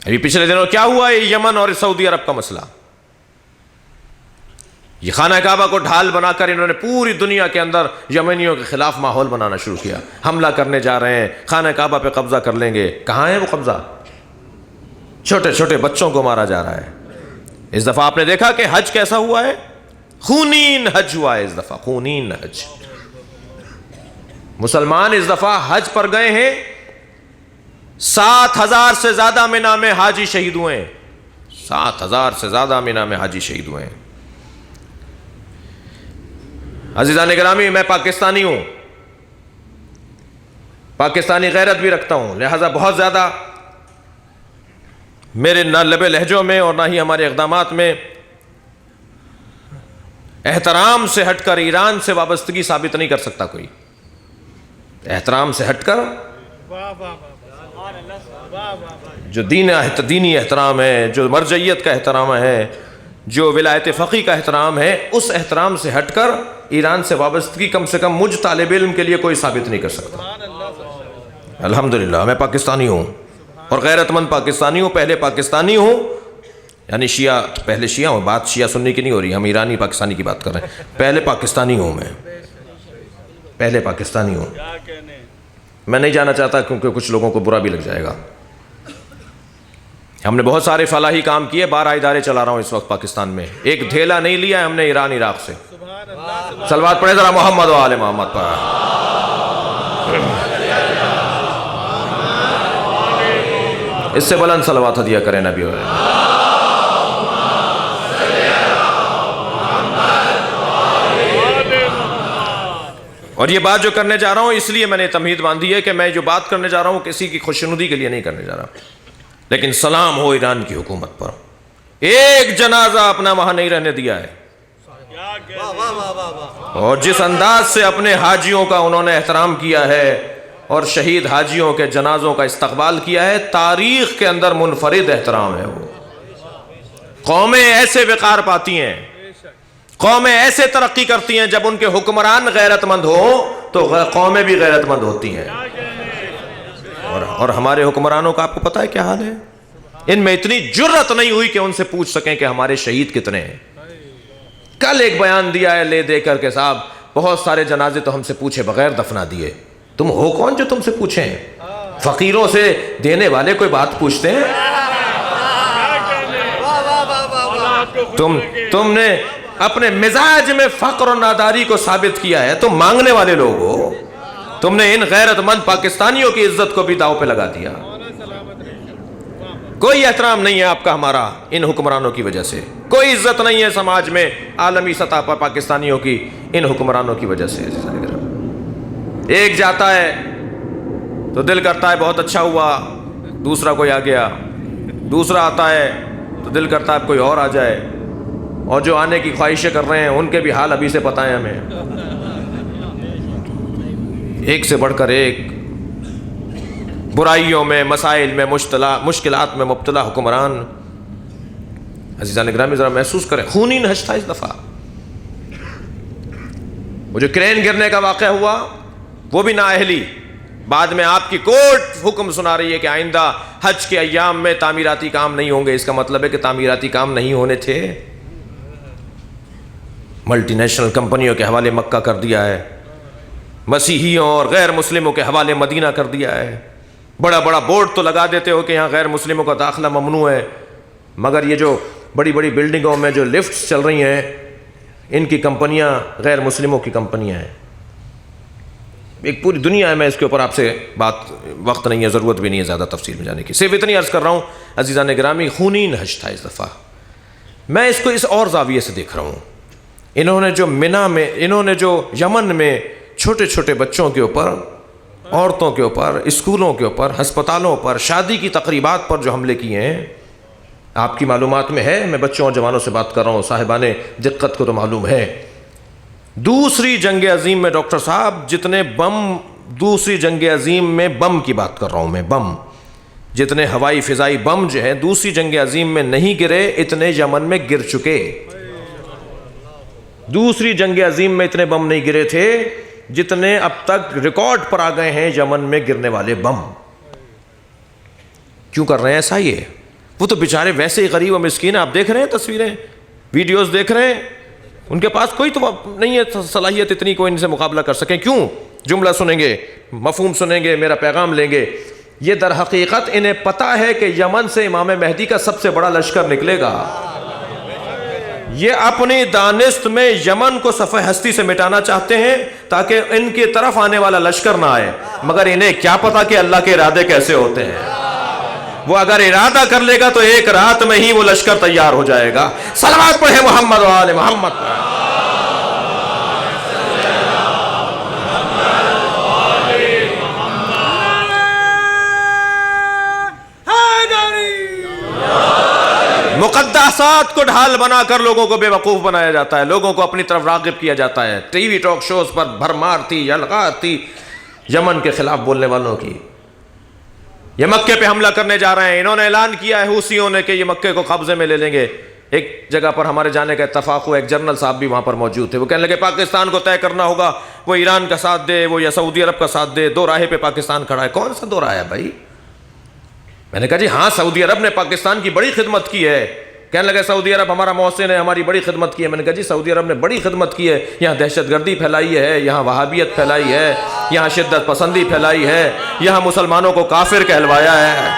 ابھی پچھلے دنوں کیا ہوا ہے، یمن اور سعودی عرب کا مسئلہ. یہ خانہ کعبہ کو ڈھال بنا کر انہوں نے پوری دنیا کے اندر یمنیوں کے خلاف ماحول بنانا شروع کیا. حملہ کرنے جا رہے ہیں، خانہ کعبہ پہ قبضہ کر لیں گے. کہاں ہے وہ قبضہ؟ چھوٹے چھوٹے بچوں کو مارا جا رہا ہے. اس دفعہ آپ نے دیکھا کہ حج کیسا ہوا ہے، خونین حج ہوا ہے. اس دفعہ خونین حج. مسلمان اس دفعہ حج پر گئے ہیں، 7,000 سے زیادہ مینا میں حاجی شہید ہوئے ہیں. 7,000 سے زیادہ مینا میں حاجی شہید ہوئے ہیں. عزیزان گرامی، میں پاکستانی ہوں، پاکستانی غیرت بھی رکھتا ہوں، لہذا بہت زیادہ میرے نہ لبے لہجوں میں اور نہ ہی ہمارے اقدامات میں احترام سے ہٹ کر ایران سے وابستگی ثابت نہیں کر سکتا کوئی. احترام سے ہٹ کر جو دینی احترام ہے، جو مرجعیت کا احترام ہے، جو ولایت فقی کا احترام ہے، اس احترام سے ہٹ کر ایران سے وابستگی کم سے کم مجھ طالب علم کے لیے کوئی ثابت نہیں کر سکتا. الحمدللہ میں پاکستانی ہوں اور غیرت مند پاکستانی ہوں. پہلے پاکستانی ہوں، یعنی شیعہ، پہلے شیعہ ہوں. بات شیعہ سنی کی نہیں ہو رہی، ہم ایرانی پاکستانی کی بات کر رہے ہیں. پہلے پاکستانی ہوں، میں پہلے پاکستانی ہوں. میں نہیں جانا چاہتا کیونکہ کچھ لوگوں کو برا بھی لگ جائے گا. ہم نے بہت سارے فلاحی کام کیے، 12 ادارے چلا رہا ہوں اس وقت پاکستان میں. ایک دھیلا نہیں لیا ہے ہم نے ایران عراق سے. صلوات پڑھے ذرا محمد و آل محمد پر. اس سے بلند صلوات دیا کریں نبی. اور یہ بات جو کرنے جا رہا ہوں اس لیے میں نے تمہید باندھی ہے کہ میں جو بات کرنے جا رہا ہوں کسی کی خوشنودی کے لیے نہیں کرنے جا رہا. لیکن سلام ہو ایران کی حکومت پر، ایک جنازہ اپنا وہاں نہیں رہنے دیا ہے. اور جس انداز سے اپنے حاجیوں کا انہوں نے احترام کیا ہے اور شہید حاجیوں کے جنازوں کا استقبال کیا ہے، تاریخ کے اندر منفرد احترام ہے. وہ قومیں ایسے وقار پاتی ہیں، قومیں ایسے ترقی کرتی ہیں جب ان کے حکمران غیرت مند ہوں تو قومیں بھی غیرت مند ہوتی ہیں. اور ہمارے حکمرانوں کا آپ کو پتہ ہے کیا حال ہے؟ ان میں اتنی جرت نہیں ہوئی کہ ان سے پوچھ سکیں کہ ہمارے شہید کتنے ہیں. کل ایک بیان دیا ہے لے دے کر کے صاحب بہت سارے جنازے تو ہم سے پوچھے بغیر دفنا دیے. تم ہو کون جو تم سے پوچھیں؟ فقیروں سے دینے والے کوئی بات پوچھتے ہیں؟ تم نے اپنے مزاج میں فقر و ناداری کو ثابت کیا ہے. تم مانگنے والے لوگ ہو. تم نے ان غیرت مند پاکستانیوں کی عزت کو بھی داؤ پہ لگا دیا. کوئی احترام نہیں ہے آپ کا ہمارا ان حکمرانوں کی وجہ سے. کوئی عزت نہیں ہے سماج میں عالمی سطح پر پاکستانیوں کی ان حکمرانوں کی وجہ سے. ایک جاتا ہے تو دل کرتا ہے بہت اچھا ہوا، دوسرا کوئی آ گیا. دوسرا آتا ہے تو دل کرتا ہے کوئی اور آ جائے. اور جو آنے کی خواہشیں کر رہے ہیں ان کے بھی حال ابھی سے پتہ ہے ہمیں. ایک سے بڑھ کر ایک برائیوں میں، مسائل میں، مشکلات میں مبتلا حکمران. عزیزان گرامی ذرا محسوس کریں، خونین حج تھا اس دفعہ. وہ جو کرین گرنے کا واقعہ ہوا وہ بھی نااہلی. بعد میں آپ کی کورٹ حکم سنا رہی ہے کہ آئندہ حج کے ایام میں تعمیراتی کام نہیں ہوں گے. اس کا مطلب ہے کہ تعمیراتی کام نہیں ہونے تھے. ملٹی نیشنل کمپنیوں کے حوالے مکہ کر دیا ہے, مسیحیوں اور غیر مسلموں کے حوالے مدینہ کر دیا ہے. بڑا بڑا بورڈ تو لگا دیتے ہو کہ یہاں غیر مسلموں کا داخلہ ممنوع ہے, مگر یہ جو بڑی بڑی بلڈنگوں میں جو لفٹس چل رہی ہیں ان کی کمپنیاں غیر مسلموں کی کمپنیاں ہیں. ایک پوری دنیا ہے. میں اس کے اوپر آپ سے وقت نہیں ہے, ضرورت بھی نہیں ہے زیادہ تفصیل میں جانے کی. صرف اتنی عرض کر رہا ہوں عزیزان گرامی, خونین حج تھا اس دفعہ. میں اس کو اس اور زاویے سے دیکھ رہا ہوں. انہوں نے جو منا میں, انہوں نے جو یمن میں چھوٹے چھوٹے بچوں کے اوپر, عورتوں کے اوپر, اسکولوں کے اوپر, ہسپتالوں پر, شادی کی تقریبات پر جو حملے کیے ہیں, آپ کی معلومات میں ہے. میں بچوں اور جوانوں سے بات کر رہا ہوں, صاحبان دقت کو تو معلوم ہے. دوسری جنگ عظیم میں ڈاکٹر صاحب جتنے بم, دوسری جنگ عظیم میں بم کی بات کر رہا ہوں میں, بم جتنے ہوائی فضائی بم جو ہیں دوسری جنگ عظیم میں نہیں گرے اتنے یمن میں گر چکے. دوسری جنگ عظیم میں اتنے بم نہیں گرے تھے جتنے اب تک ریکارڈ پر آ گئے ہیں یمن میں گرنے والے بم. کیوں کر رہے ہیں ایسا؟ یہ وہ تو بیچارے ویسے ہی غریب و مسکین ہیں. آپ دیکھ رہے ہیں تصویریں, ویڈیوز دیکھ رہے ہیں, ان کے پاس کوئی تو نہیں ہے صلاحیت اتنی کوئی ان سے مقابلہ کر سکیں. کیوں؟ جملہ سنیں گے, مفہوم سنیں گے, میرا پیغام لیں گے. یہ در حقیقت انہیں پتہ ہے کہ یمن سے امام مہدی کا سب سے بڑا لشکر نکلے گا. یہ اپنی دانست میں یمن کو صفحہ ہستی سے مٹانا چاہتے ہیں تاکہ ان کی طرف آنے والا لشکر نہ آئے. مگر انہیں کیا پتا کہ اللہ کے ارادے کیسے ہوتے ہیں. وہ اگر ارادہ کر لے گا تو ایک رات میں ہی وہ لشکر تیار ہو جائے گا. صلوات پڑھیں محمد و آل محمد. مقدسات کو ڈھال بنا کر لوگوں کو بے وقوف بنایا جاتا ہے, لوگوں کو اپنی طرف راغب کیا جاتا ہے. ٹی وی ٹاک شوز پر بھرمار تھی, الغاز تھی یمن کے خلاف بولنے والوں کی. یہ مکے پہ حملہ کرنے جا رہے ہیں. انہوں نے اعلان کیا ہے حوثیوں نے کہ یہ مکے کو قبضے میں لے لیں گے. ایک جگہ پر ہمارے جانے کا اتفاق ہوا, ایک جنرل صاحب بھی وہاں پر موجود تھے. وہ کہنے لگے پاکستان کو طے کرنا ہوگا, وہ ایران کا ساتھ دے, وہ یا سعودی عرب کا ساتھ دے. دو راہے پہ پاکستان کھڑا ہے. کون سا دو راہ ہے بھائی؟ میں نے کہا جی ہاں سعودی عرب نے پاکستان کی بڑی خدمت کی ہے. کہنے لگے سعودی عرب ہمارا محسن ہے, ہماری بڑی خدمت کی ہے. میں نے کہا جی سعودی عرب نے بڑی خدمت کی ہے, یہاں دہشت گردی پھیلائی ہے, یہاں وہابیت پھیلائی ہے, یہاں شدت پسندی پھیلائی ہے, یہاں مسلمانوں کو کافر کہلوایا ہے.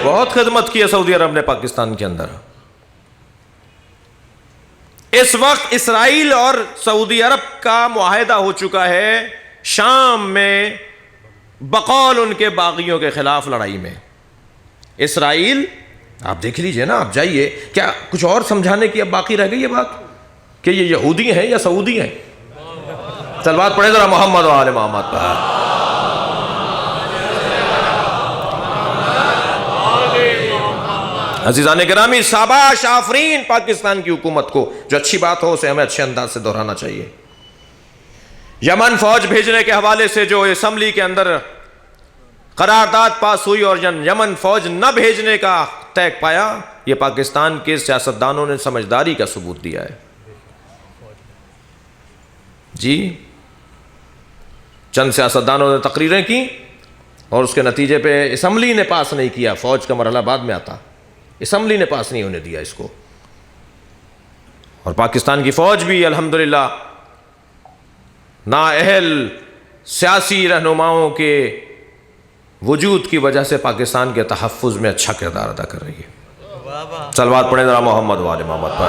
بہت خدمت کی ہے سعودی عرب نے پاکستان کے اندر. اس وقت اسرائیل اور سعودی عرب کا معاہدہ ہو چکا ہے شام میں بقول ان کے باغیوں کے خلاف لڑائی میں. اسرائیل, آپ دیکھ لیجئے نا, آپ جائیے, کیا کچھ اور سمجھانے کی اب باقی رہ گئی یہ بات کہ یہ یہودی ہیں یا سعودی ہیں؟ صلوات پڑھیں ذرا محمد و آل محمد پر. عزیزان گرامی, شاباش, آفرین پاکستان کی حکومت کو. جو اچھی بات ہو اسے ہمیں اچھے انداز سے دہرانا چاہیے. یمن فوج بھیجنے کے حوالے سے جو اسمبلی کے اندر قرارداد پاس ہوئی اور یمن فوج نہ بھیجنے کا طے پایا, یہ پاکستان کے سیاستدانوں نے سمجھداری کا ثبوت دیا ہے. جی چند سیاستدانوں نے تقریریں کی اور اس کے نتیجے پہ اسمبلی نے پاس نہیں کیا. فوج کا مرحلہ بعد میں آتا, اسمبلی نے پاس نہیں ہونے دیا اس کو. اور پاکستان کی فوج بھی الحمدللہ نااہل سیاسی رہنماؤں کے وجود کی وجہ سے پاکستان کے تحفظ میں اچھا کردار ادا کر رہی ہے. صلوات پڑھیں ذرا محمد و آل محمد پر.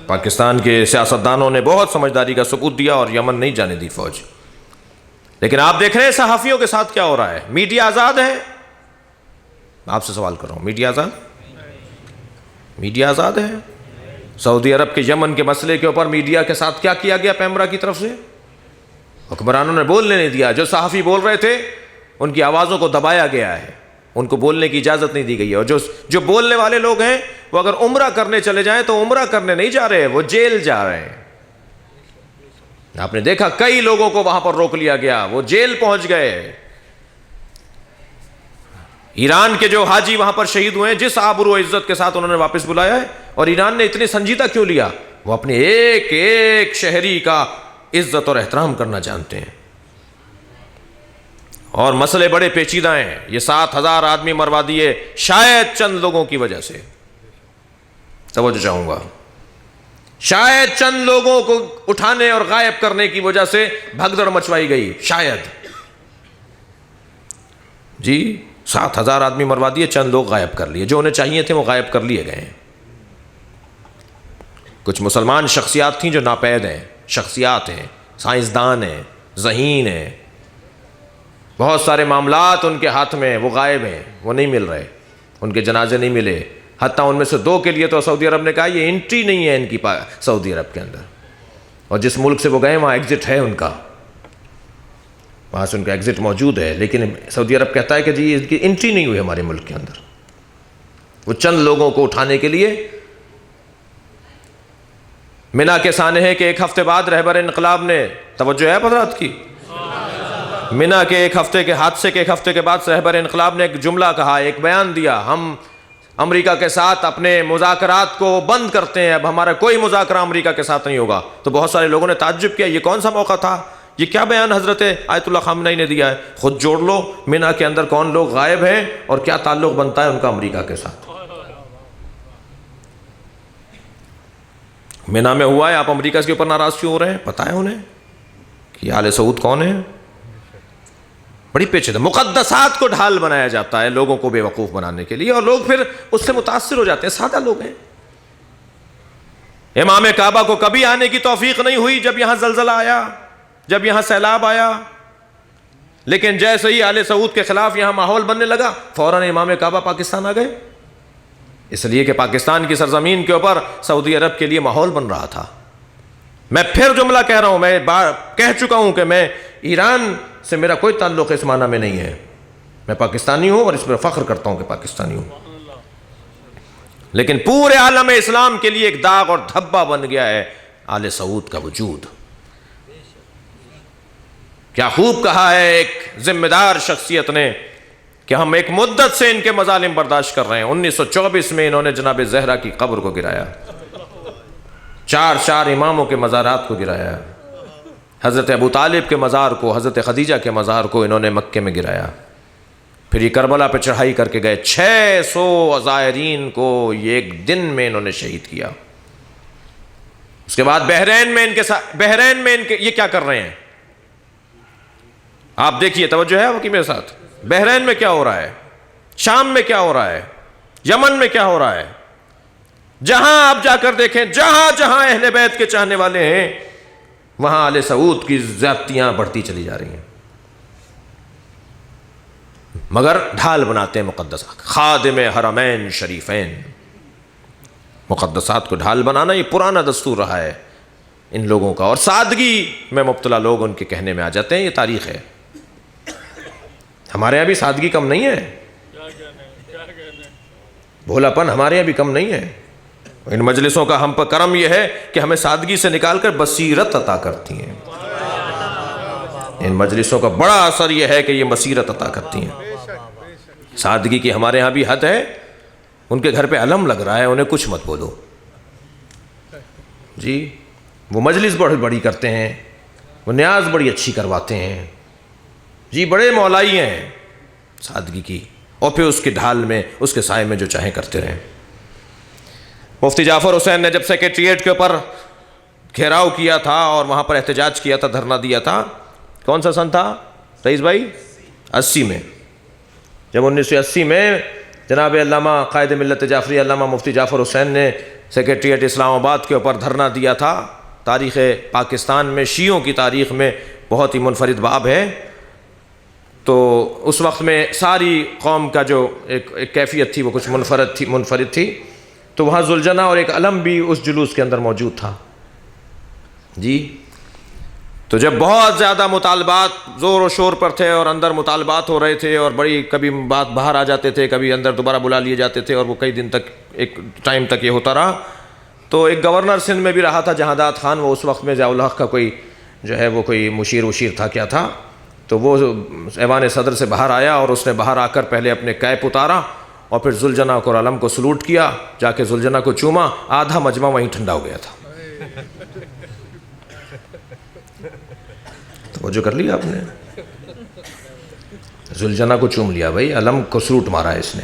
پاکستان کے سیاستدانوں نے بہت سمجھداری کا ثبوت دیا اور یمن نہیں جانے دی فوج. لیکن آپ دیکھ رہے ہیں صحافیوں کے ساتھ کیا ہو رہا ہے. میڈیا آزاد ہے؟ آپ سے سوال کر رہا ہوں, میڈیا آزاد؟ میڈیا آزاد ہے؟ سعودی عرب کے یمن کے مسئلے کے اوپر میڈیا کے ساتھ کیا کیا گیا پیمرا کی طرف سے؟ حکمرانوں نے بولنے نہیں دیا. جو صحافی بول رہے تھے ان کی آوازوں کو دبایا گیا ہے, ان کو بولنے کی اجازت نہیں دی گئی ہے. اور جو بولنے والے لوگ ہیں وہ اگر عمرہ کرنے چلے جائیں تو عمرہ کرنے نہیں جا رہے, وہ جیل جا رہے ہیں. آپ نے دیکھا کئی لوگوں کو وہاں پر روک لیا گیا, وہ جیل پہنچ گئے. ایران کے جو حاجی وہاں پر شہید ہوئے ہیں، جس آبرو و عزت کے ساتھ انہوں نے واپس بلایا ہے، اور ایران نے اتنے سنجیدہ کیوں لیا؟ وہ اپنے ایک ایک شہری کا عزت اور احترام کرنا جانتے ہیں، اور مسئلے بڑے پیچیدہ ہیں۔ یہ 7,000 آدمی مروا دیے شاید چند لوگوں کی وجہ سے، توجہ چاہوں گا، شاید چند لوگوں کو اٹھانے اور غائب کرنے کی وجہ سے بھگدڑ مچوائی گئی، شاید جی 7,000 آدمی مروا دیے، چند لوگ غائب کر لیے، جو انہیں چاہیے تھے وہ غائب کر لیے گئے ہیں۔ کچھ مسلمان شخصیات تھیں جو ناپید ہیں، شخصیات ہیں، سائنسدان ہیں، ذہین ہیں، بہت سارے معاملات ان کے ہاتھ میں، وہ غائب ہیں، وہ نہیں مل رہے، ان کے جنازے نہیں ملے، حتیٰ ان میں سے 2 کے لیے تو سعودی عرب نے کہا یہ انٹری نہیں ہے ان کی سعودی عرب کے اندر، اور جس ملک سے وہ گئے وہاں ایگزٹ ہے ان کا، وہاں سے ان کا ایگزٹ موجود ہے، لیکن سعودی عرب کہتا ہے کہ جی اس کی انٹری نہیں ہوئی ہمارے ملک کے اندر۔ وہ چند لوگوں کو اٹھانے کے لیے منا کے سانحے کے 1 ہفتے بعد رہبر انقلاب نے، توجہ ہے حضرات کی، منا کے 1 ہفتے کے حادثے کے 1 ہفتے کے بعد رہبر انقلاب نے ایک جملہ کہا، ایک بیان دیا، ہم امریکہ کے ساتھ اپنے مذاکرات کو بند کرتے ہیں، اب ہمارا کوئی مذاکرہ امریکہ کے ساتھ نہیں ہوگا۔ تو بہت سارے لوگوں نے تعجب کیا، یہ کون سا موقع تھا، یہ کیا بیان حضرت آیت اللہ خامنہ ای نے دیا ہے؟ خود جوڑ لو منا کے اندر کون لوگ غائب ہیں اور کیا تعلق بنتا ہے ان کا امریکہ کے ساتھ۔ منا میں ہوا ہے، آپ امریکہ کے اوپر ناراض کیوں ہو رہے ہیں؟ پتہ ہے انہیں کہ آل سعود کون ہے؟ بڑی پیچیدہ، مقدسات کو ڈھال بنایا جاتا ہے لوگوں کو بے وقوف بنانے کے لیے، اور لوگ پھر اس سے متاثر ہو جاتے ہیں، سادہ لوگ ہیں۔ امام کعبہ کو کبھی آنے کی توفیق نہیں ہوئی جب یہاں زلزلہ آیا، جب یہاں سیلاب آیا، لیکن جیسے ہی آل سعود کے خلاف یہاں ماحول بننے لگا فوراً امام کعبہ پاکستان آ گئے، اس لیے کہ پاکستان کی سرزمین کے اوپر سعودی عرب کے لیے ماحول بن رہا تھا۔ میں پھر جملہ کہہ رہا ہوں، میں کہہ چکا ہوں کہ میں ایران سے میرا کوئی تعلق اس معنی میں نہیں ہے، میں پاکستانی ہوں اور اس پر فخر کرتا ہوں کہ پاکستانی ہوں، لیکن پورے عالم اسلام کے لیے ایک داغ اور دھبا بن گیا ہے آل سعود کا وجود۔ کیا خوب کہا ہے ایک ذمہ دار شخصیت نے کہ ہم ایک مدت سے ان کے مظالم برداشت کر رہے ہیں۔ 1924 میں انہوں نے جناب زہرا کی قبر کو گرایا، 4 اماموں کے مزارات کو گرایا، حضرت ابو طالب کے مزار کو، حضرت خدیجہ کے مزار کو انہوں نے مکے میں گرایا، پھر یہ کربلا پہ چڑھائی کر کے گئے، 600 زائرین کو یہ ایک دن میں انہوں نے شہید کیا۔ اس کے بعد بحرین میں ان کے یہ کیا کر رہے ہیں آپ دیکھیے، توجہ ہے وہ کہ میرے ساتھ، بحرین میں کیا ہو رہا ہے، شام میں کیا ہو رہا ہے، یمن میں کیا ہو رہا ہے، جہاں آپ جا کر دیکھیں، جہاں جہاں اہل بیت کے چاہنے والے ہیں وہاں آل سعود کی زیادتیاں بڑھتی چلی جا رہی ہیں، مگر ڈھال بناتے ہیں مقدسات، خادم حرمین شریفین، مقدسات کو ڈھال بنانا یہ پرانا دستور رہا ہے ان لوگوں کا، اور سادگی میں مبتلا لوگ ان کے کہنے میں آ جاتے ہیں، یہ تاریخ ہے۔ ہمارے یہاں بھی سادگی کم نہیں ہے، بھولا پن ہمارے یہاں بھی کم نہیں ہے۔ ان مجلسوں کا ہم پر کرم یہ ہے کہ ہمیں سادگی سے نکال کر بصیرت عطا کرتی ہیں، ان مجلسوں کا بڑا اثر یہ ہے کہ یہ بصیرت عطا کرتی ہیں۔ سادگی کی ہمارے ہاں بھی حد ہے، ان کے گھر پہ علم لگ رہا ہے انہیں کچھ مت بولو جی، وہ مجلس بڑی بڑی کرتے ہیں، وہ نیاز بڑی اچھی کرواتے ہیں جی، بڑے مولائی ہیں سادگی کی، اور پھر اس کی ڈھال میں، اس کے سائے میں جو چاہیں کرتے رہیں۔ مفتی جعفر حسین نے جب سیکریٹریٹ کے اوپر گھیراؤ کیا تھا اور وہاں پر احتجاج کیا تھا، دھرنا دیا تھا، کون سا سن تھا رئیس بھائی؟ 80 میں، جب 1980 میں جناب علامہ قائد ملت جعفری علامہ مفتی جعفر حسین نے سیکریٹریٹ اسلام آباد کے اوپر دھرنا دیا تھا، تاریخ پاکستان میں شیعوں کی تاریخ میں بہت ہی منفرد باب ہے۔ تو اس وقت میں ساری قوم کا جو ایک کیفیت تھی وہ کچھ منفرد تھی، تو وہاں ذوالجناح اور ایک علم بھی اس جلوس کے اندر موجود تھا جی۔ تو جب بہت زیادہ مطالبات زور و شور پر تھے اور اندر مطالبات ہو رہے تھے اور بڑی کبھی بات باہر آ جاتے تھے، کبھی اندر دوبارہ بلا لیے جاتے تھے، اور وہ کئی دن تک ایک ٹائم تک یہ ہوتا رہا، تو ایک گورنر سندھ میں بھی رہا تھا جہادات خان، وہ اس وقت میں ضیاء الحق کا کوئی جو ہے وہ کوئی مشیر تھا کیا تھا، تو وہ ایوان صدر سے باہر آیا اور اس نے باہر آ کر پہلے اپنے کیپ اتارا اور پھر ذوالجناح اور علم کو سلوٹ کیا، جا کے ذوالجناح کو چوما، آدھا مجمع وہیں ٹھنڈا ہو گیا تھا۔ توجہ کر لیا آپ نے؟ ذوالجناح کو چوم لیا بھائی، علم کو سلوٹ مارا ہے اس نے۔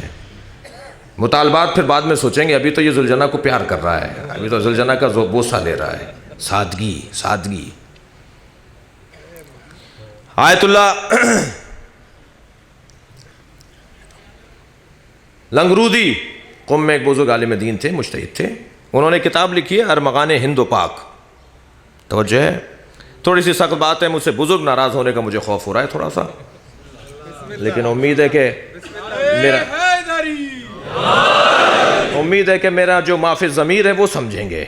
مطالبات پھر بعد میں سوچیں گے، ابھی تو یہ ذوالجناح کو پیار کر رہا ہے، ابھی تو ذوالجناح کا بوسہ لے رہا ہے۔ سادگی، سادگی۔ آیت اللہ لنگرودی قم میں ایک بزرگ عالم دین تھے، مجتہد تھے، انہوں نے کتاب لکھی ہے ارمغان ہند و پاک۔ توجہ ہے، تھوڑی سی سخت بات ہے، مجھ سے بزرگ ناراض ہونے کا مجھے خوف ہو رہا ہے تھوڑا سا، لیکن امید ہے کہ میرا جو معافی ضمیر ہے وہ سمجھیں گے۔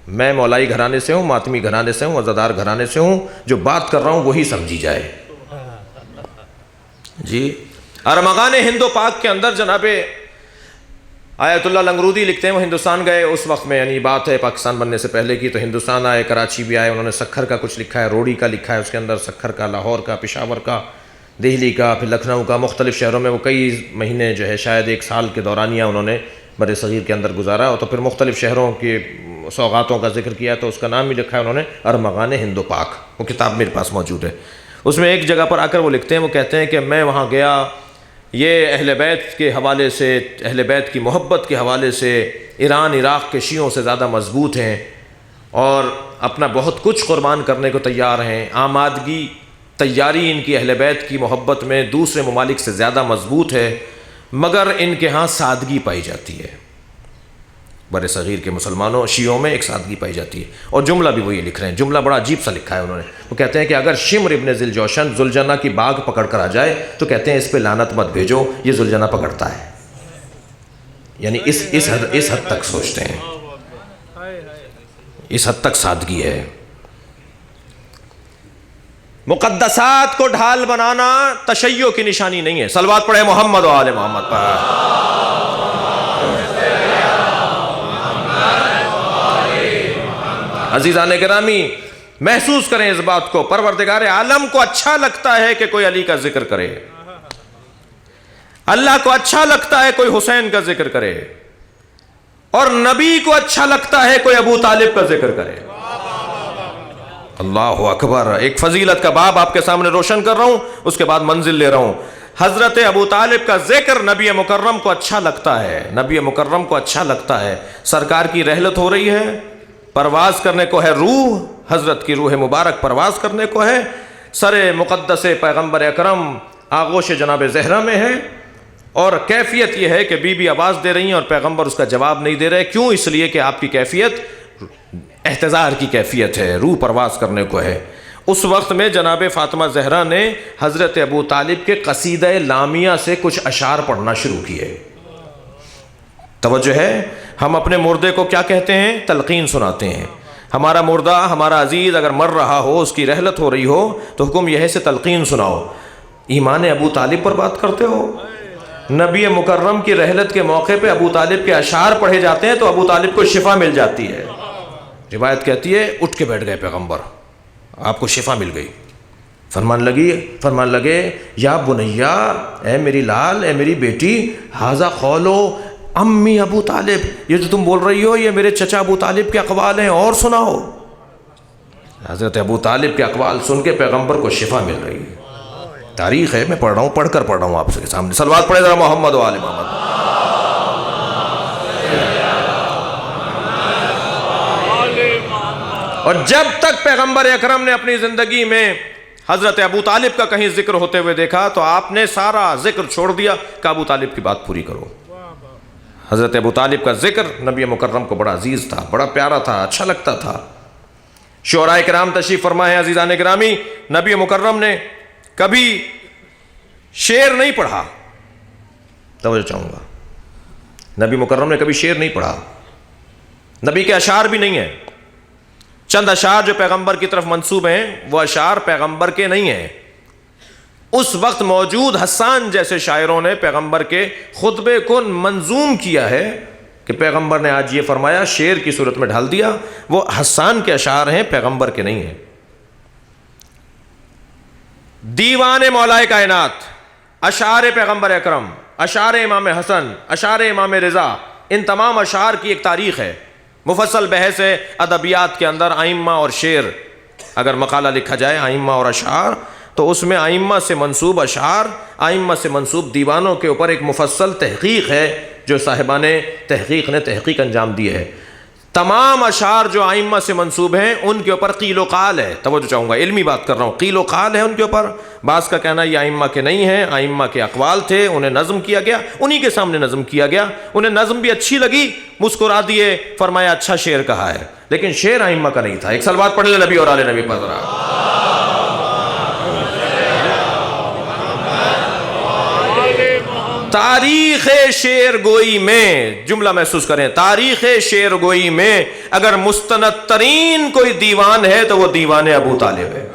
میں مولائی گھرانے سے ہوں، ماتمی گھرانے سے ہوں، عزادار گھرانے سے ہوں، جو بات کر رہا ہوں وہی سمجھی جائے۔ جی، ارمغان ہند و پاک کے اندر جناب آیت اللہ لنگرودی لکھتے ہیں، وہ ہندوستان گئے اس وقت میں، یعنی بات ہے پاکستان بننے سے پہلے کی، تو ہندوستان آئے، کراچی بھی آئے، انہوں نے سکھر کا کچھ لکھا ہے، روڑی کا لکھا ہے اس کے اندر، سکھر کا، لاہور کا، پشاور کا، دہلی کا، پھر لکھنؤ کا، مختلف شہروں میں وہ کئی مہینے جو ہے شاید ایک سال کے دورانیہ انہوں نے بر صغیر کے اندر گزارا، اور تو پھر مختلف شہروں کے سوغاتوں کا ذکر کیا، تو اس کا نام بھی لکھا ہے انہوں نے ارمغان ہند و پاک، وہ کتاب میرے پاس موجود ہے۔ اس میں ایک جگہ پر آ کر وہ لکھتے ہیں، وہ کہتے ہیں کہ میں وہاں گیا، یہ اہل بیت کے حوالے سے، اہل بیت کی محبت کے حوالے سے ایران عراق کے شیعوں سے زیادہ مضبوط ہیں، اور اپنا بہت کچھ قربان کرنے کو تیار ہیں، آمادگی، تیاری ان کی اہل بیت کی محبت میں دوسرے ممالک سے زیادہ مضبوط ہے، مگر ان کے ہاں سادگی پائی جاتی ہے۔ بر صغیر کے مسلمانوں شیعوں میں ایک سادگی پائی جاتی ہے، اور جملہ بھی وہ یہ لکھ رہے ہیں، جملہ بڑا عجیب سا لکھا ہے انہوں نے، وہ کہتے ہیں کہ اگر شمر ابن ذی الجوشن ذوالجناح کی باغ پکڑ کر آ جائے تو کہتے ہیں اس پہ لعنت مت بھیجو، یہ ذوالجناح پکڑتا ہے، یعنی اس حد تک سوچتے ہیں، اس حد تک سادگی ہے۔ مقدسات کو ڈھال بنانا تشیع کی نشانی نہیں ہے۔ صلوات پڑھے محمد و آل محمد پر۔ عزیزان گرامی، محسوس کریں اس بات کو، پروردگار عالم کو اچھا لگتا ہے کہ کوئی علی کا ذکر کرے، اللہ کو اچھا لگتا ہے کوئی حسین کا ذکر کرے، اور نبی کو اچھا لگتا ہے کوئی ابو طالب کا ذکر کرے۔ اللہ اکبر، ایک فضیلت کا باب آپ کے سامنے روشن کر رہا ہوں، اس کے بعد منزل لے رہا ہوں۔ حضرت ابو طالب کا ذکر نبی مکرم کو اچھا لگتا ہے، نبی مکرم کو اچھا لگتا ہے۔ سرکار کی رحلت ہو رہی ہے، پرواز کرنے کو ہے روح، حضرت کی روح مبارک پرواز کرنے کو ہے، سر مقدس پیغمبر اکرم آغوش جناب زہرا میں ہے، اور کیفیت یہ ہے کہ بی بی آواز دے رہی ہیں اور پیغمبر اس کا جواب نہیں دے رہے۔ کیوں؟ اس لیے کہ آپ کی کیفیت احتضار کی کیفیت ہے، روح پرواز کرنے کو ہے۔ اس وقت میں جناب فاطمہ زہرا نے حضرت ابو طالب کے قصیدہ لامیہ سے کچھ اشعار پڑھنا شروع کیے۔ توجہ ہے، ہم اپنے مردے کو کیا کہتے ہیں؟ تلقین سناتے ہیں۔ ہمارا مردہ، ہمارا عزیز اگر مر رہا ہو، اس کی رحلت ہو رہی ہو، تو حکم یہ ہے سے تلقین سناؤ۔ ایمان ابو طالب پر بات کرتے ہو، نبی مکرم کی رحلت کے موقع پہ ابو طالب کے اشعار پڑھے جاتے ہیں تو ابو طالب کو شفا مل جاتی ہے۔ روایت کہتی ہے اٹھ کے بیٹھ گئے پیغمبر، آپ کو شفا مل گئی۔ فرمان لگے یا بنیا، اے میری لال، اے میری بیٹی، ھذا قولو امی ابو طالب، یہ جو تم بول رہی ہو یہ میرے چچا ابو طالب کے اقوال ہیں، اور سناؤ۔ حضرت ابو طالب کے اقوال سن کے پیغمبر کو شفا مل رہی ہے۔ تاریخ ہے، میں پڑھ رہا ہوں، پڑھ کر پڑھ رہا ہوں آپ کے سامنے۔ صلوات پڑھے ذرا محمد و آل محمد۔ اور جب تک پیغمبر اکرم نے اپنی زندگی میں حضرت ابو طالب کا کہیں ذکر ہوتے ہوئے دیکھا تو آپ نے سارا ذکر چھوڑ دیا کہ ابو طالب کی بات پوری کرو۔ حضرت ابو طالب کا ذکر نبی مکرم کو بڑا عزیز تھا، بڑا پیارا تھا، اچھا لگتا تھا۔ شعراء کرام تشریف فرما ہے عزیزان گرامی، نبی مکرم نے کبھی شعر نہیں پڑھا، توجہ چاہوں گا، نبی مکرم نے کبھی شعر نہیں پڑھا، نبی کے اشعار بھی نہیں ہیں۔ چند اشعار جو پیغمبر کی طرف منسوب ہیں وہ اشعار پیغمبر کے نہیں ہیں۔ اس وقت موجود حسان جیسے شاعروں نے پیغمبر کے خطبے کو منظوم کیا ہے کہ پیغمبر نے آج یہ فرمایا، شعر کی صورت میں ڈھال دیا۔ وہ حسان کے اشعار ہیں، پیغمبر کے نہیں ہیں۔ دیوان مولا کائنات، اشعار پیغمبر اکرم، اشعار امام حسن، اشعار امام رضا، ان تمام اشعار کی ایک تاریخ ہے، مفصل بحث ہے ادبیات کے اندر ائمہ اور شعر. اگر مقالہ لکھا جائے ائمہ اور اشعار تو اس میں ائمہ سے منسوب اشعار، ائمہ سے منسوب دیوانوں کے اوپر ایک مفصل تحقیق ہے جو صاحبان تحقیق نے تحقیق انجام دی ہے. تمام اشعار جو ائمہ سے منسوب ہیں ان کے اوپر قیل و قال ہے. توجہ چاہوں گا، علمی بات کر رہا ہوں. قیل و قال ہے ان کے اوپر. بعض کا کہنا یہ ائمہ کے نہیں ہیں، ائمہ کے اقوال تھے، انہیں نظم کیا گیا، انہی کے سامنے نظم کیا گیا، انہیں نظم بھی اچھی لگی، مسکرا دیے، فرمایا اچھا شعر کہا ہے، لیکن شعر ائمہ کا نہیں تھا. ایک صلوات پڑھ لیں نبی اور آل نبی پر ذرا. تاریخ شعر گوئی میں، جملہ محسوس کریں، تاریخ شعر گوئی میں اگر مستند ترین کوئی دیوان ہے تو وہ دیوان ابو طالب ہے،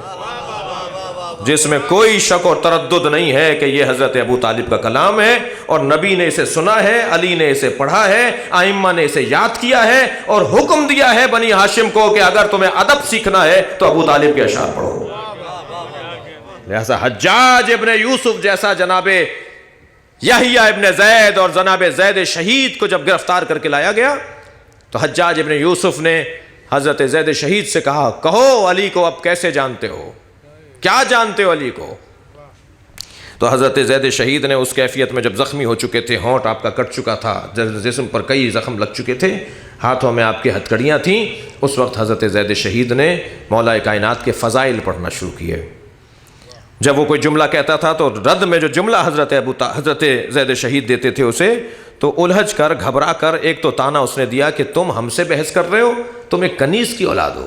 جس میں کوئی شک اور تردد نہیں ہے کہ یہ حضرت ابو طالب کا کلام ہے، اور نبی نے اسے سنا ہے، علی نے اسے پڑھا ہے، ائمہ نے اسے یاد کیا ہے اور حکم دیا ہے بنی ہاشم کو کہ اگر تمہیں ادب سیکھنا ہے تو ابو طالب کے اشعار پڑھو. لہذا حجاج ابن یوسف جیسا جناب یحییٰ ابن زید اور جناب زید شہید کو جب گرفتار کر کے لایا گیا تو حجاج ابن یوسف نے حضرت زید شہید سے کہا، کہو علی کو اب کیسے جانتے ہو، کیا جانتے ہو علی کو؟ تو حضرت زید شہید نے اس کیفیت میں جب زخمی ہو چکے تھے، ہونٹ آپ کا کٹ چکا تھا، جسم پر کئی زخم لگ چکے تھے، ہاتھوں میں آپ کی ہتھکڑیاں تھیں، اس وقت حضرت زید شہید نے مولا کائنات کے فضائل پڑھنا شروع کیے. جب وہ کوئی جملہ کہتا تھا تو رد میں جو جملہ حضرت زید شہید دیتے تھے اسے تو الجھ کر گھبرا کر ایک تو تانا اس نے دیا کہ تم ہم سے بحث کر رہے ہو، تم ایک کنیز کی اولاد ہو.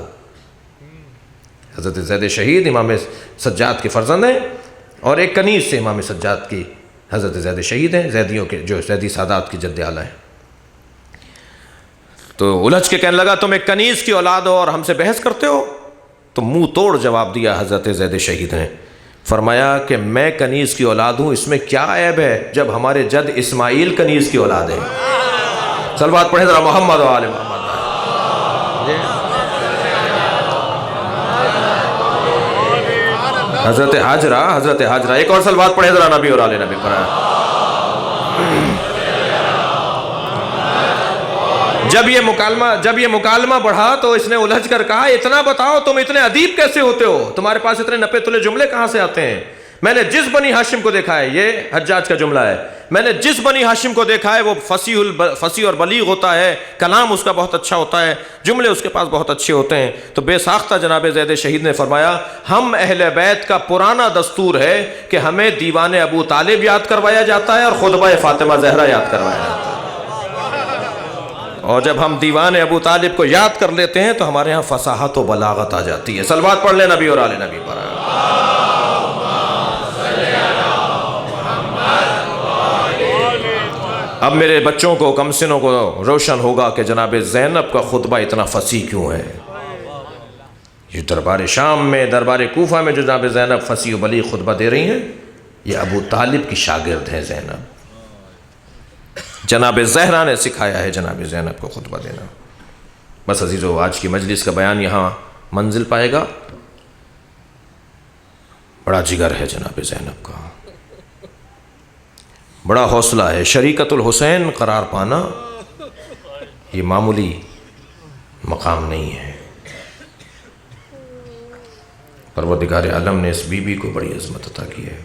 حضرت زید شہید امام سجاد کے فرزند ہیں اور ایک کنیز سے امام سجاد کی حضرت زید شہید ہیں، زیدیوں کے جو زیدی سادات کی جد اعلیٰ ہیں. تو الجھ کے کہنے لگا تم ایک کنیز کی اولاد ہو اور ہم سے بحث کرتے ہو. تو منہ توڑ جواب دیا حضرت زید شہید نے، فرمایا کہ میں کنیز کی اولاد ہوں، اس میں کیا عیب ہے جب ہمارے جد اسماعیل کنیز کی اولاد ہے. صلوات پڑھیں ذرا محمد و آل محمد. حضرت حاجرہ ایک اور صلوات پڑھیں ذرا نبی اور آل نبی پر. جب یہ مکالمہ بڑھا تو اس نے الجھ کر کہا، اتنا بتاؤ تم اتنے ادیب کیسے ہوتے ہو، تمہارے پاس اتنے نپے تلے جملے کہاں سے آتے ہیں؟ میں نے جس بنی ہاشم کو دیکھا ہے، یہ حجاج کا جملہ ہے، میں نے جس بنی ہاشم کو دیکھا ہے وہ فصیح اور بلیغ ہوتا ہے، کلام اس کا بہت اچھا ہوتا ہے، جملے اس کے پاس بہت اچھے ہوتے ہیں. تو بے ساختہ جناب زید شہید نے فرمایا، ہم اہل بیت کا پرانا دستور ہے کہ ہمیں دیوان ابو طالب یاد کروایا جاتا ہے اور خطبہ فاطمہ زہرا یاد کروایا جاتا ہے، اور جب ہم دیوان ابو طالب کو یاد کر لیتے ہیں تو ہمارے ہاں فصاحت و بلاغت آ جاتی ہے. صلوات پڑھ لیں نبی اور آل نبی پر. اب میرے بچوں کو، کم سنوں کو روشن ہوگا کہ جناب زینب کا خطبہ اتنا فصیح کیوں ہے. یہ دربار شام میں، دربار کوفہ میں جو جناب زینب فصیح و بلیغ خطبہ دے رہی ہیں، یہ ابو طالب کی شاگرد ہے زینب. جناب زہرا نے سکھایا ہے جناب زینب کو خطبہ دینا. بس عزیزو، آج کی مجلس کا بیان یہاں منزل پائے گا. بڑا جگر ہے جناب زینب کا، بڑا حوصلہ ہے. شریکت الحسین قرار پانا یہ معمولی مقام نہیں ہے. پروردگار عالم نے اس بی بی کو بڑی عظمت عطا کی ہے.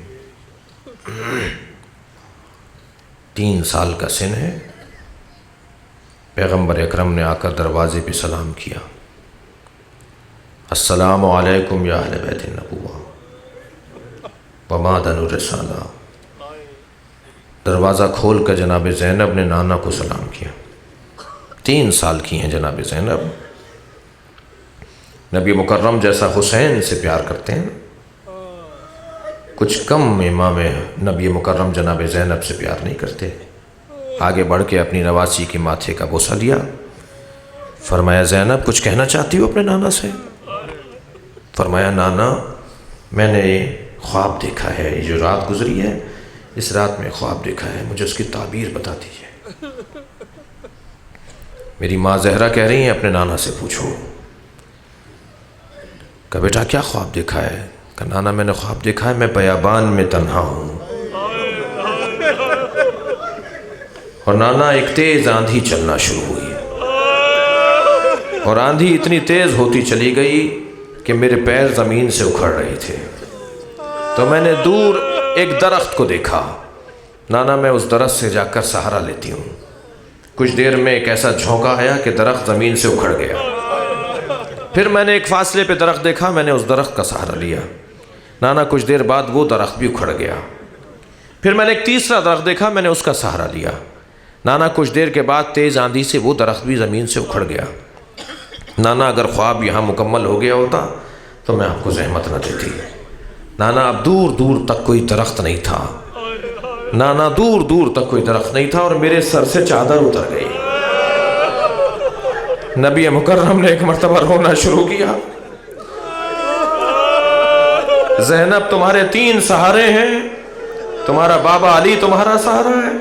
3 سال کا سن ہے. پیغمبر اکرم نے آ کر دروازے پہ سلام کیا، السلام علیکم یا اہل بیت النبوہ ومعدن الرسالہ. دروازہ کھول کر جناب زینب نے نانا کو سلام کیا. 3 سال کی ہیں جناب زینب. نبی مکرم جیسا حسین سے پیار کرتے ہیں، کچھ کم امام نبی مکرم جناب زینب سے پیار نہیں کرتے. آگے بڑھ کے اپنی نواسی کے ماتھے کا بوسہ لیا، فرمایا زینب کچھ کہنا چاہتی ہو اپنے نانا سے؟ فرمایا نانا، میں نے خواب دیکھا ہے، یہ جو رات گزری ہے اس رات میں خواب دیکھا ہے، مجھے اس کی تعبیر بتا دیجیے. میری ماں زہرا کہہ رہی ہیں اپنے نانا سے پوچھو. کہا بیٹا کیا خواب دیکھا ہے؟ کہ نانا میں نے خواب دیکھا ہے میں بیابان میں تنہا ہوں، اور نانا ایک تیز آندھی چلنا شروع ہوئی، اور آندھی اتنی تیز ہوتی چلی گئی کہ میرے پیر زمین سے اکھڑ رہے تھے۔ تو میں نے دور ایک درخت کو دیکھا، نانا میں اس درخت سے جا کر سہارا لیتی ہوں۔ کچھ دیر میں ایک ایسا جھونکا آیا کہ درخت زمین سے اکھڑ گیا۔ پھر میں نے ایک فاصلے پہ درخت دیکھا، میں نے اس درخت کا سہارا لیا، نانا کچھ دیر بعد وہ درخت بھی اکھڑ گیا۔ پھر میں نے ایک تیسرا درخت دیکھا، میں نے اس کا سہارا لیا، نانا کچھ دیر کے بعد تیز آندھی سے وہ درخت بھی زمین سے اکھڑ گیا۔ نانا اگر خواب یہاں مکمل ہو گیا ہوتا تو میں آپ کو زحمت نہ دیتی۔ نانا اب دور دور تک کوئی درخت نہیں تھا، نانا دور دور تک کوئی درخت نہیں تھا، اور میرے سر سے چادر اتر گئی۔ نبی مکرم نے ایک مرتبہ رونا شروع کیا، زینب تمہارے 3 سہارے ہیں، تمہارا بابا علی تمہارا سہارا ہے،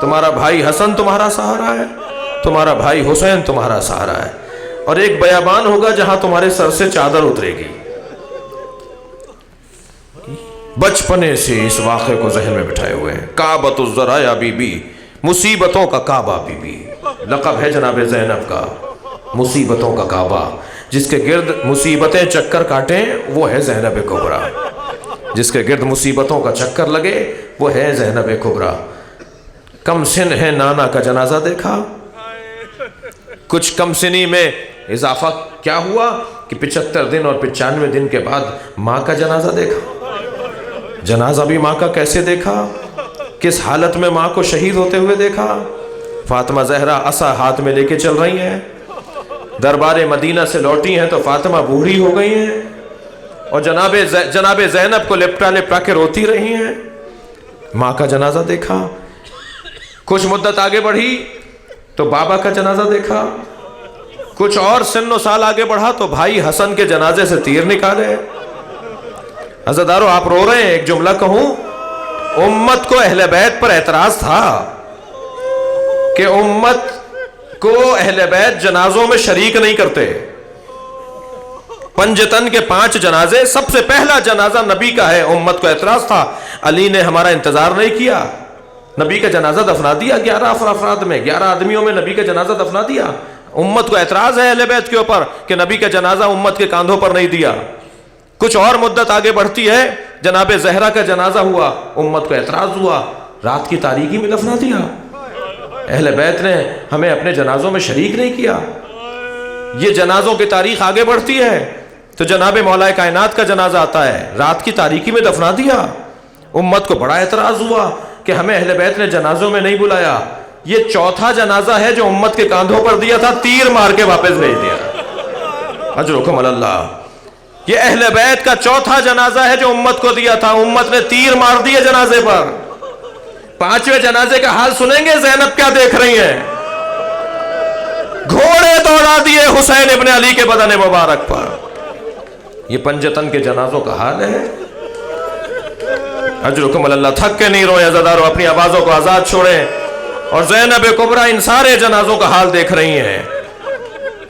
تمہارا بھائی حسن تمہارا سہارا ہے، تمہارا بھائی حسین تمہارا سہارا ہے، اور ایک بیابان ہوگا جہاں تمہارے سر سے چادر اترے گی۔ بچپنے سے اس واقعے کو ذہن میں بٹھائے ہوئے ہیں۔ کعبۃ الزرایا بی بی، مصیبتوں کا کعبہ بی بی، لقب ہے جناب زینب کا، مصیبتوں کا کعبہ۔ جس کے گرد مصیبتیں چکر کاٹیں وہ ہے زینب کبریٰ، جس کے گرد مصیبتوں کا چکر لگے وہ ہے زینب کبریٰ۔ کم سن ہے نانا کا جنازہ دیکھا، کچھ کم سنی میں اضافہ کیا ہوا کہ 75 دن اور 95 دن کے بعد ماں کا جنازہ دیکھا۔ جنازہ بھی ماں کا کیسے دیکھا، کس حالت میں ماں کو شہید ہوتے ہوئے دیکھا۔ فاطمہ زہرا عصا ہاتھ میں لے کے چل رہی ہیں، دربار مدینہ سے لوٹی ہیں تو فاطمہ بوڑھی ہو گئی ہیں، اور جناب زینب کو لپٹا لپٹا کے روتی رہی ہیں۔ ماں کا جنازہ دیکھا، کچھ مدت آگے بڑھی تو بابا کا جنازہ دیکھا، کچھ اور سن و سال آگے بڑھا تو بھائی حسن کے جنازے سے تیر نکالے۔ عزادارو آپ رو رہے ہیں، ایک جملہ کہوں، امت کو اہل بیت پر اعتراض تھا کہ امت کو اہل بیت جنازوں میں شریک نہیں کرتے۔ پنجتن کے 5 جنازے، سب سے پہلا جنازہ نبی کا ہے، امت کو اعتراض تھا، علی نے ہمارا انتظار نہیں کیا، نبی کا جنازہ دفنا دیا 11 افراد میں، 11 آدمیوں میں نبی کا جنازہ دفنا دیا۔ امت کو اعتراض ہے اہل بیت کے اوپر کہ نبی کا جنازہ امت کے کاندھوں پر نہیں دیا۔ کچھ اور مدت آگے بڑھتی ہے، جناب زہرا کا جنازہ ہوا، امت کو اعتراض ہوا، رات کی تاریکی میں دفنا دیا، اہل بیت نے ہمیں اپنے جنازوں میں شریک نہیں کیا۔ یہ جنازوں کی تاریخ آگے بڑھتی ہے تو جناب مولا کائنات کا جنازہ آتا ہے، رات کی تاریکی میں دفنا دیا۔ امت کو بڑا اعتراض ہوا کہ ہمیں اہل بیت نے جنازوں میں نہیں بلایا۔ یہ چوتھا جنازہ ہے جو امت کے کاندھوں پر دیا تھا، تیر مار کے واپس بھیج دیا۔ اجرکم اللہ، یہ اہل بیت کا چوتھا جنازہ ہے جو امت کو دیا تھا، امت نے تیر مار دیے جنازے پر۔ 5ویں جنازے کا حال سنیں گے زینب کیا دیکھ رہی ہیں، گھوڑے دوڑا دیے حسین ابن علی کے بدن مبارک پر۔ یہ پنجتن کے جنازوں کا حال ہے۔ اجرکم اللہ، تھک کے نہیں روئے عزادارو، اپنی آوازوں کو آزاد چھوڑیں، اور زینب کبریٰ ان سارے جنازوں کا حال دیکھ رہی ہیں۔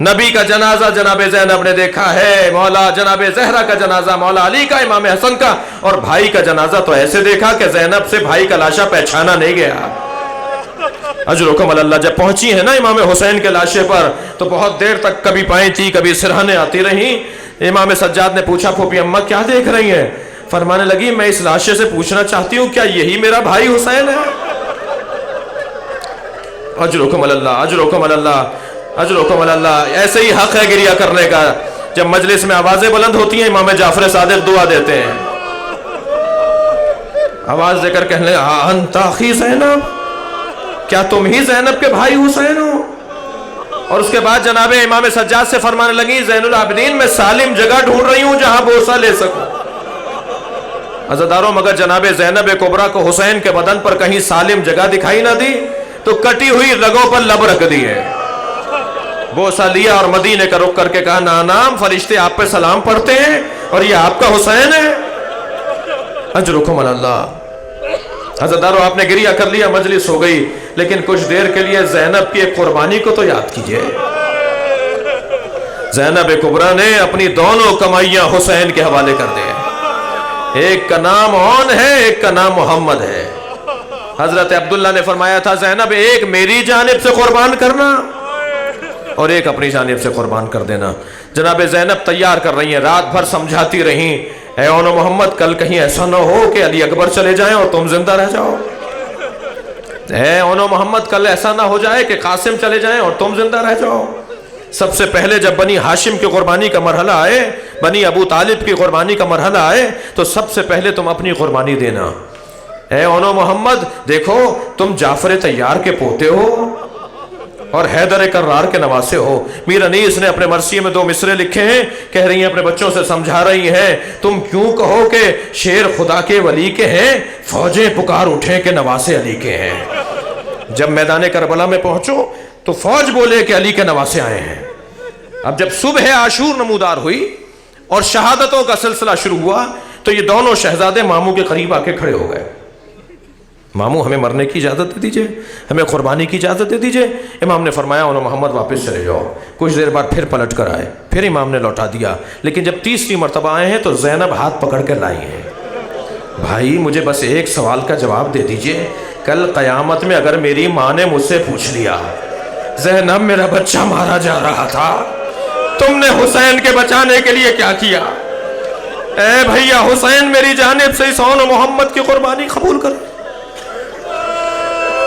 نبی کا جنازہ جناب زینب نے دیکھا ہے، مولا جناب زہرا کا جنازہ مولا علی کا، امام حسن کا، اور بھائی کا جنازہ تو ایسے دیکھا کہ زینب سے بھائی کا لاشا پہچانا نہیں گیا۔ اجرکم اللہ، جب پہنچی ہے نا امام حسین کے لاشے پر تو بہت دیر تک کبھی پائیں تھی کبھی سرہنے آتی رہیں۔ امام سجاد نے پوچھا پھوپھی اماں کیا دیکھ رہی ہیں؟ فرمانے لگی میں اس لاشے سے پوچھنا چاہتی ہوں کیا یہی میرا بھائی حسین ہے؟ اجرکم اللہ، اجرکم اللہ، اجرکم اللہ۔ ایسے ہی حق ہے گریہ کرنے کا، جب مجلس میں آوازیں بلند ہوتی ہیں امام جعفر صادق دعا دیتے ہیں، آواز دے کر کہنے لگا انت اخی زینب، کیا تم ہی زینب کے بھائی حسین ہو؟ اور اس کے بعد جناب امام سجاد سے فرمانے لگی زین العابدین میں سالم جگہ ڈھونڈ رہی ہوں جہاں بوسہ لے سکوں۔ عزاداروں مگر جناب زینب کبریٰ کو حسین کے بدن پر کہیں سالم جگہ دکھائی نہ دی تو کٹی ہوئی رگوں پر لب رکھ دیے، بوسہ لیا اور مدینے کا رخ کر کے کہا نانام فرشتے آپ پہ سلام پڑھتے ہیں اور یہ آپ کا حسین ہے۔ اجرکم اللہ۔ عزادارو آپ نے گریہ کر لیا، مجلس ہو گئی، لیکن کچھ دیر کے لیے زینب کی ایک قربانی کو تو یاد کیجئے۔ زینب کبریٰ نے اپنی دونوں کمائیاں حسین کے حوالے کر دیں۔ ایک کا نام اون ہے، ایک کا نام محمد ہے۔ حضرت عبداللہ نے فرمایا تھا زینب ایک میری جانب سے قربان کرنا اور ایک اپنی جانب سے قربان کر دینا۔ جناب زینب تیار کر رہی ہیں، رات بھر سمجھاتی رہیں، اے اون و محمد کل کہیں ایسا نہ ہو کہ علی اکبر چلے جائیں اور تم زندہ رہ جاؤ، اے اون و محمد کل ایسا نہ ہو جائے کہ قاسم چلے جائیں اور تم زندہ رہ جاؤ۔ سب سے پہلے جب بنی ہاشم کی قربانی کا مرحلہ آئے، بنی ابو طالب کی قربانی کا مرحلہ آئے، تو سب سے پہلے تم اپنی قربانی دینا۔ اے اون و محمد دیکھو تم جعفر طیار کے پوتے ہو اور حیدر کرار کے نواسے ہو۔ میر انیس نے اپنے مرثیے میں 2 مصرے لکھے ہیں، کہہ رہی ہیں اپنے بچوں سے سمجھا رہی ہیں، تم کیوں کہو کہ شیر خدا کے ولی کے ہیں، فوجیں پکار اٹھیں کہ نواسے علی کے ہیں۔ جب میدان کربلا میں پہنچو تو فوج بولے کہ علی کے نواسے آئے ہیں۔ اب جب صبح عاشور نمودار ہوئی اور شہادتوں کا سلسلہ شروع ہوا تو یہ دونوں شہزادے ماموں کے قریب آ کے کھڑے ہو گئے۔ ماموں ہمیں مرنے کی اجازت دے دیجئے، ہمیں قربانی کی اجازت دے دیجئے۔ امام نے فرمایا اون محمد واپس چلے جاؤ۔ کچھ دیر بعد پھر پلٹ کر آئے، پھر امام نے لوٹا دیا، لیکن جب تیسری مرتبہ آئے ہیں تو زینب ہاتھ پکڑ کے لائی ہیں۔ بھائی مجھے بس ایک سوال کا جواب دے دیجئے، کل قیامت میں اگر میری ماں نے مجھ سے پوچھ لیا زینب میرا بچہ مارا جا رہا تھا، تم نے حسین کے بچانے کے لیے کیا کیا؟ اے بھیا حسین میری جانب سے اس اون محمد کی قربانی قبول کر۔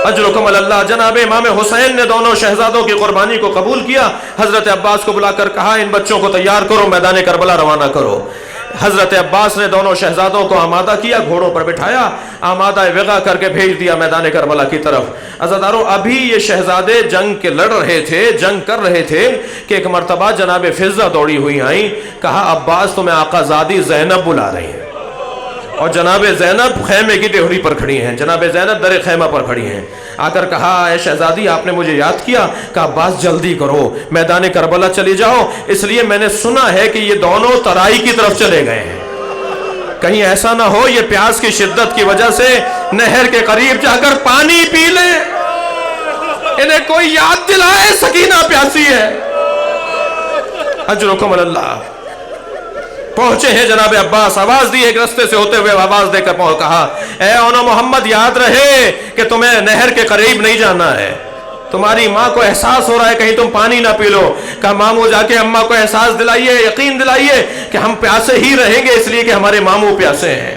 اجرکم اللہ۔ جناب امام حسین نے دونوں شہزادوں کی قربانی کو قبول کیا۔ حضرت عباس کو بلا کر کہا ان بچوں کو تیار کرو، میدان کربلا روانہ کرو۔ حضرت عباس نے دونوں شہزادوں کو آمادہ کیا، گھوڑوں پر بٹھایا، آمادہ وغا کر کے بھیج دیا میدان کربلا کی طرف۔ عزادارو ابھی یہ شہزادے جنگ کے لڑ رہے تھے، جنگ کر رہے تھے کہ ایک مرتبہ جناب فضہ دوڑی ہوئی آئیں، کہا عباس تمہیں آقا زادی زینب بلا رہی ہیں۔ اور جناب زینب خیمے کی ڈیہری پر کھڑی ہیں، جناب زینب در خیمہ پر کھڑی ہیں۔ آ کر کہا اے شہزادی آپ نے مجھے یاد کیا؟ کہا عباس جلدی کرو، میدان کربلا چلی جاؤ، اس لیے میں نے سنا ہے کہ یہ دونوں ترائی کی طرف چلے گئے ہیں، کہیں ایسا نہ ہو یہ پیاس کی شدت کی وجہ سے نہر کے قریب جا کر پانی پی لیں، انہیں کوئی یاد دلائے سکینہ پیاسی ہے۔ اجرکم اللہ۔ پہنچے ہیں جناب عباس، آواز دی، ایک رستے سے ہوتے ہوئے آواز دے کر کہا اے اون محمد یاد رہے کہ تمہیں نہر کے قریب نہیں جانا ہے، تمہاری ماں کو احساس ہو رہا ہے کہیں تم پانی نہ پی لو۔ کہا ماموں جا کے اماں کو احساس دلائیے، یقین دلائیے کہ ہم پیاسے ہی رہیں گے، اس لیے کہ ہمارے ماموں پیاسے ہیں،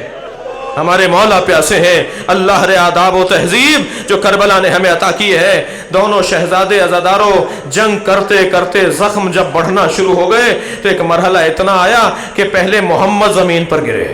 ہمارے مولا پیاسے ہیں۔ اللہ رے آداب و تہذیب جو کربلا نے ہمیں عطا کی ہے۔ دونوں شہزادے عزاداروں جنگ کرتے کرتے زخم جب بڑھنا شروع ہو گئے تو ایک مرحلہ اتنا آیا کہ پہلے محمد زمین پر گرے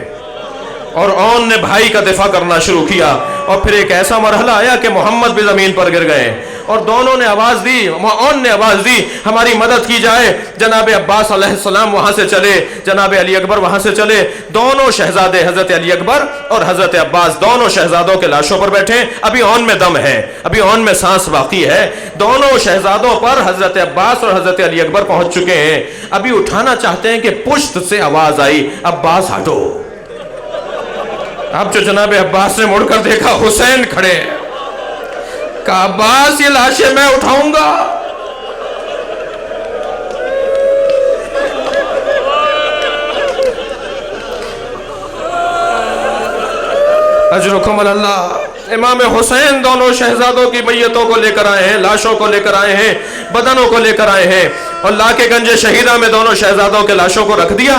اور اون نے بھائی کا دفاع کرنا شروع کیا، اور پھر ایک ایسا مرحلہ آیا کہ محمد بھی زمین پر گر گئے اور دونوں نے آواز دی، اون نے آواز دی ہماری مدد کی جائے۔ جناب عباس علیہ السلام وہاں سے چلے، جناب علی اکبر وہاں سے چلے، دونوں شہزادے حضرت علی اکبر اور حضرت عباس دونوں شہزادوں کے لاشوں پر بیٹھے۔ ابھی اون میں دم ہے، ابھی اون میں سانس باقی ہے، دونوں شہزادوں پر حضرت عباس اور حضرت علی اکبر پہنچ چکے ہیں، ابھی اٹھانا چاہتے ہیں کہ پشت سے آواز آئی عباس ہٹو۔ اب جو جناب عباس نے مڑ کر دیکھا حسین کھڑے ہیں، کہا عباس یہ لاشیں میں اٹھاؤں گا۔ اجرکم اللہ۔ امام حسین دونوں شہزادوں کی میتوں کو لے کر آئے ہیں، لاشوں کو لے کر آئے ہیں، بدنوں کو لے کر آئے ہیں، اور لا کے گنج شہیدہ میں دونوں شہزادوں کے لاشوں کو رکھ دیا۔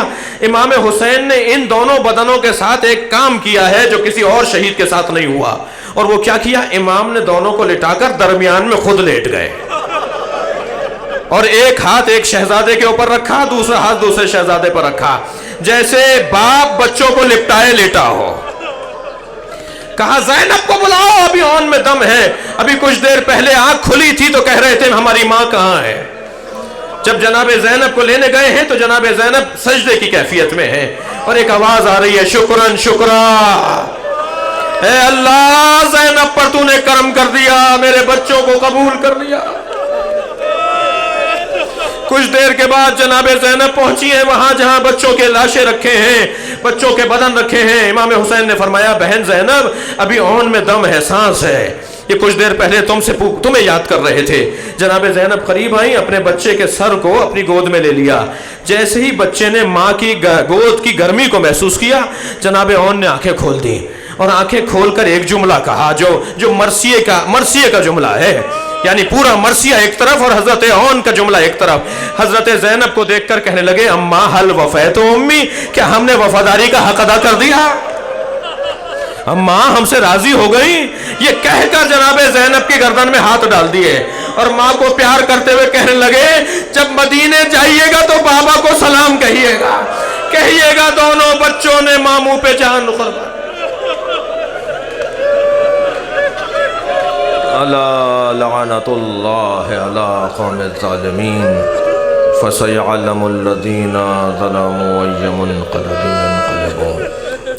امام حسین نے ان دونوں بدنوں کے ساتھ ایک کام کیا ہے جو کسی اور شہید کے ساتھ نہیں ہوا، اور وہ کیا کیا؟ امام نے دونوں کو لٹا کر درمیان میں خود لیٹ گئے، اور ایک ہاتھ ایک شہزادے کے اوپر رکھا، دوسرا ہاتھ دوسرے شہزادے پر رکھا، جیسے باپ بچوں کو لپٹائے لیٹا ہو۔ کہا زینب کو بلاؤ، ابھی اون میں دم ہے، ابھی کچھ دیر پہلے آنکھ کھلی تھی تو کہہ رہے تھے ہماری ماں کہاں ہے۔ جب جناب زینب کو لینے گئے ہیں تو جناب زینب سجدے کی کیفیت میں ہے، اور ایک آواز آ رہی ہے شکراً شکرا، اے اللہ زینب پر تو نے کرم کر دیا، میرے بچوں کو قبول کر لیا۔ کچھ دیر کے بعد جناب زینب پہنچی ہیں وہاں جہاں بچوں کے لاشیں رکھے ہیں، بچوں کے بدن رکھے ہیں۔ امام حسین نے فرمایا بہن زینب ابھی اون میں دم ہے، سانس ہے، یہ کچھ دیر پہلے تمہیں یاد کر رہے تھے۔ جناب زینب قریب آئیں، اپنے بچے کے سر کو اپنی گود میں لے لیا۔ جیسے ہی بچے نے ماں کی گود کی گرمی کو محسوس کیا، جناب اون نے آنکھیں کھول دی اور آنکھیں کھول کر ایک جملہ کہا جو مرثیے کا جملہ ہے، یعنی پورا مرثیہ ایک طرف اور حضرت اون کا جملہ ایک طرف۔ حضرت زینب کو دیکھ کر کہنے لگے اماں حل وفیت امی، کیا ہم نے وفاداری کا حق ادا کر دیا؟ اماں ہم سے راضی ہو گئی؟ یہ کہہ کر جناب زینب کی گردن میں ہاتھ ڈال دیے اور ماں کو پیار کرتے ہوئے کہنے لگے جب مدینے جائیے گا تو بابا کو سلام کہیے گا دونوں بچوں نے ماں منہ پہ جان قربان۔ الا لعنت اللہ علی قوم الظالمین فسیعلم الذین ظلموا ای منقلب ینقلبون۔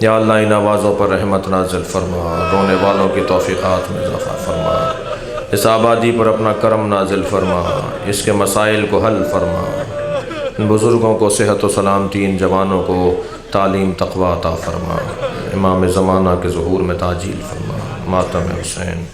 یا اللہ ان آوازوں پر رحمت نازل فرما، رونے والوں کی توفیقات میں اضافہ فرما، اس آبادی پر اپنا کرم نازل فرما، اس کے مسائل کو حل فرما، ان بزرگوں کو صحت و سلامتی، ان جوانوں کو تعلیم تقوی عطا فرما، امام زمانہ کے ظہور میں تعجیل فرما، ماتم حسین۔